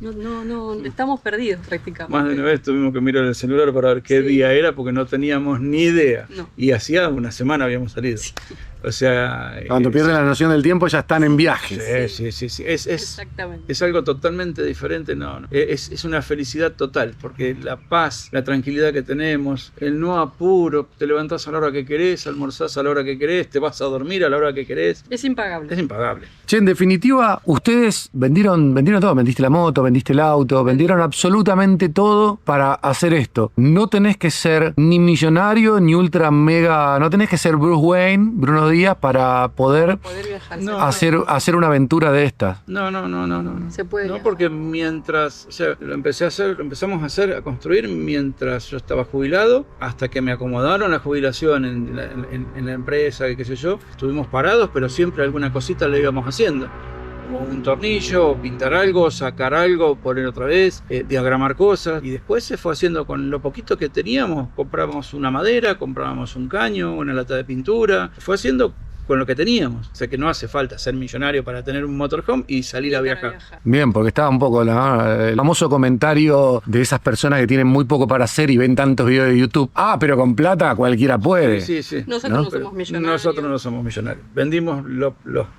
[SPEAKER 2] No, estamos perdidos prácticamente.
[SPEAKER 1] Más de una vez tuvimos que mirar el celular para ver qué
[SPEAKER 2] Sí.
[SPEAKER 1] día era porque no teníamos ni idea.
[SPEAKER 2] No.
[SPEAKER 1] Y hacía una semana habíamos salido.
[SPEAKER 2] Sí.
[SPEAKER 1] O sea...
[SPEAKER 3] Cuando pierden la noción del tiempo ya están en viajes.
[SPEAKER 1] Sí.
[SPEAKER 2] Exactamente.
[SPEAKER 1] Es algo totalmente diferente, no. Es una felicidad total, porque la paz, la tranquilidad que tenemos, el no apuro, te levantás a la hora que querés, almorzás a la hora que querés, te vas a dormir a la hora que querés.
[SPEAKER 2] Es impagable.
[SPEAKER 1] Es impagable.
[SPEAKER 3] Che, en definitiva, ustedes vendieron todo. Vendiste la moto, vendiste el auto, vendieron absolutamente todo para hacer esto. No tenés que ser ni millonario, ni ultra mega... No tenés que ser Bruce Wayne, Bruno Díaz, para poder
[SPEAKER 2] Viajar.
[SPEAKER 1] No.
[SPEAKER 3] hacer una aventura de estas.
[SPEAKER 1] No.
[SPEAKER 2] Se puede
[SPEAKER 1] No,
[SPEAKER 2] viajar.
[SPEAKER 1] porque mientras, o sea, lo empezamos a hacer, a construir mientras yo estaba jubilado, hasta que me acomodaron la jubilación en la empresa, y qué sé yo. Estuvimos parados, pero siempre alguna cosita le íbamos haciendo. Como un tornillo, pintar algo, sacar algo, poner otra vez, diagramar cosas. Y después se fue haciendo con lo poquito que teníamos. Comprábamos una madera, comprábamos un caño, una lata de pintura. Se fue haciendo con lo que teníamos. O sea que no hace falta ser millonario para tener un motorhome y salir a viajar.
[SPEAKER 3] Bien, porque estaba un poco el famoso comentario de esas personas que tienen muy poco para hacer y ven tantos videos de YouTube. Ah, pero con plata cualquiera puede.
[SPEAKER 1] Sí, sí.
[SPEAKER 2] Nosotros no
[SPEAKER 1] Pero
[SPEAKER 2] somos millonarios.
[SPEAKER 1] nosotros no somos millonarios. Vendimos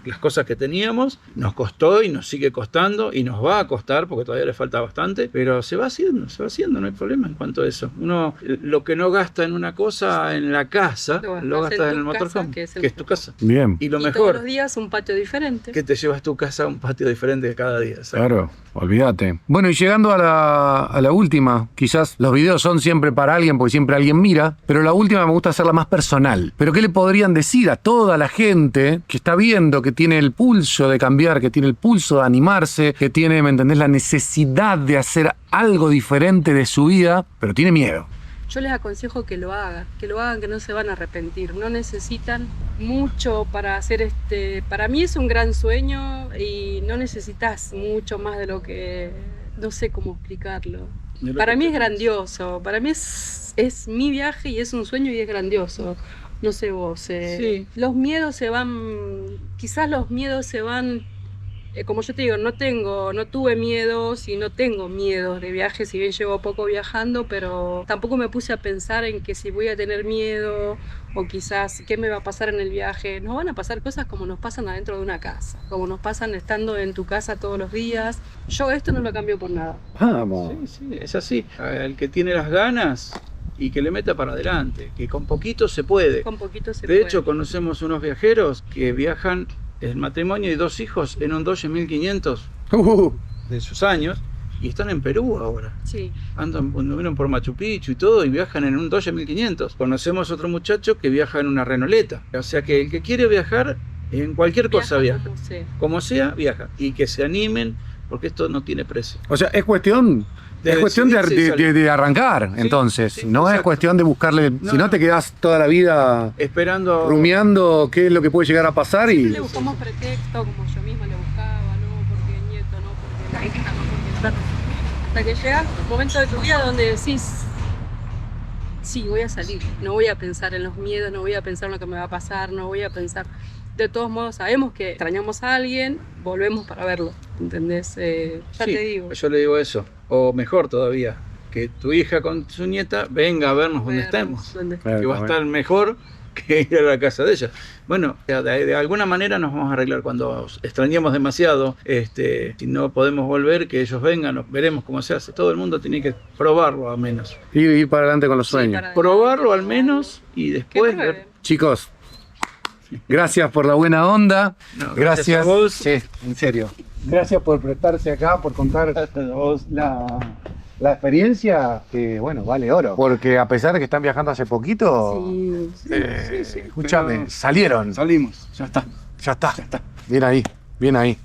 [SPEAKER 1] las cosas que teníamos, nos costó y nos sigue costando y nos va a costar porque todavía le falta bastante, pero se va haciendo, no hay problema en cuanto a eso. Uno lo que no gasta en una cosa, en la casa, lo gasta en el motorhome, que es tu casa.
[SPEAKER 3] Bien.
[SPEAKER 1] Y lo
[SPEAKER 2] Y
[SPEAKER 1] mejor,
[SPEAKER 2] todos los días un patio diferente.
[SPEAKER 1] que te llevas tu casa a un patio diferente cada día. ¿sabes?
[SPEAKER 3] Claro, olvídate. Bueno, y llegando a la última, quizás los videos son siempre para alguien porque siempre alguien mira, pero la última me gusta hacerla más personal. Pero ¿qué le podrían decir a toda la gente que está viendo, que tiene el pulso de cambiar, que tiene el pulso de animarse, que tiene, ¿me entendés?, la necesidad de hacer algo diferente de su vida, pero tiene miedo?
[SPEAKER 2] Yo les aconsejo que lo hagan, que no se van a arrepentir. No necesitan mucho para hacer para mí es un gran sueño y no necesitas mucho más de lo que, no sé cómo explicarlo. Para mí es grandioso, para mí es mi viaje y es un sueño y es grandioso. No sé vos,
[SPEAKER 1] Sí.
[SPEAKER 2] los miedos se van, quizás los miedos se van, como yo te digo, no tuve miedos y no tengo miedos de viaje, si bien llevo poco viajando, pero tampoco me puse a pensar en que si voy a tener miedo o quizás qué me va a pasar en el viaje. Nos van a pasar cosas como nos pasan adentro de una casa, como nos pasan estando en tu casa todos los días. Yo esto no lo cambio por nada.
[SPEAKER 3] Vamos.
[SPEAKER 1] Sí, es así. El que tiene las ganas y que le meta para adelante, que con poquito se puede.
[SPEAKER 2] Con poquito se
[SPEAKER 1] De
[SPEAKER 2] puede.
[SPEAKER 1] hecho, conocemos unos viajeros que viajan el matrimonio y 2 hijos en un Dodge 1500 de sus años y están en Perú ahora.
[SPEAKER 2] Sí.
[SPEAKER 1] Anduvieron por Machu Picchu y todo y viajan en un Dodge 1500. Conocemos otro muchacho que viaja en una Renoleta. O sea que el que quiere viajar, en cualquier cosa viaja.
[SPEAKER 2] Como sea.
[SPEAKER 1] Como sea, viaja. Y que se animen porque esto no tiene precio.
[SPEAKER 3] O sea, es cuestión
[SPEAKER 1] De
[SPEAKER 3] Es cuestión
[SPEAKER 1] decidirse y salir.
[SPEAKER 3] de arrancar,
[SPEAKER 1] Sí,
[SPEAKER 3] entonces.
[SPEAKER 1] sí,
[SPEAKER 3] no es
[SPEAKER 1] exacto.
[SPEAKER 3] cuestión de buscarle.
[SPEAKER 1] No,
[SPEAKER 3] Si no,
[SPEAKER 1] no.
[SPEAKER 3] te quedás toda la vida
[SPEAKER 1] Esperando.
[SPEAKER 3] rumiando qué es lo que puede llegar a pasar
[SPEAKER 2] Siempre
[SPEAKER 3] y.
[SPEAKER 2] le buscamos pretexto, como yo misma le buscaba, no porque el nieto, no porque la hija, no porque el perro. Hasta que llega un momento de tu vida donde decís, sí, voy a salir. No voy a pensar en los miedos, no voy a pensar en lo que me va a pasar, no voy a pensar. De todos modos, sabemos que extrañamos a alguien, volvemos para verlo, ¿entendés? Ya
[SPEAKER 1] Sí,
[SPEAKER 2] te digo.
[SPEAKER 1] yo le digo eso. O mejor todavía, que tu hija con su nieta venga a vernos donde estemos.
[SPEAKER 2] ¿Dónde?
[SPEAKER 3] Claro,
[SPEAKER 1] Que va a
[SPEAKER 3] bueno.
[SPEAKER 1] estar mejor que ir a la casa de ella. Bueno, de alguna manera nos vamos a arreglar cuando extrañemos demasiado. Si no podemos volver, que ellos vengan, veremos cómo se hace. Todo el mundo tiene que probarlo al menos.
[SPEAKER 3] Ir para adelante con los sueños.
[SPEAKER 2] para-
[SPEAKER 1] Probarlo al menos y
[SPEAKER 2] Que
[SPEAKER 1] después
[SPEAKER 2] prueben.
[SPEAKER 1] ver.
[SPEAKER 3] Chicos, gracias por la buena onda.
[SPEAKER 1] No,
[SPEAKER 3] gracias.
[SPEAKER 1] a vos.
[SPEAKER 3] Sí, en serio. Gracias por prestarse acá, por contar vos la experiencia que, bueno, vale oro. Porque a pesar de que están viajando hace poquito,
[SPEAKER 2] Sí.
[SPEAKER 3] escúchame,
[SPEAKER 1] Pero
[SPEAKER 3] salieron.
[SPEAKER 1] Salimos, ya está.
[SPEAKER 3] Ya está. Bien ahí, bien ahí.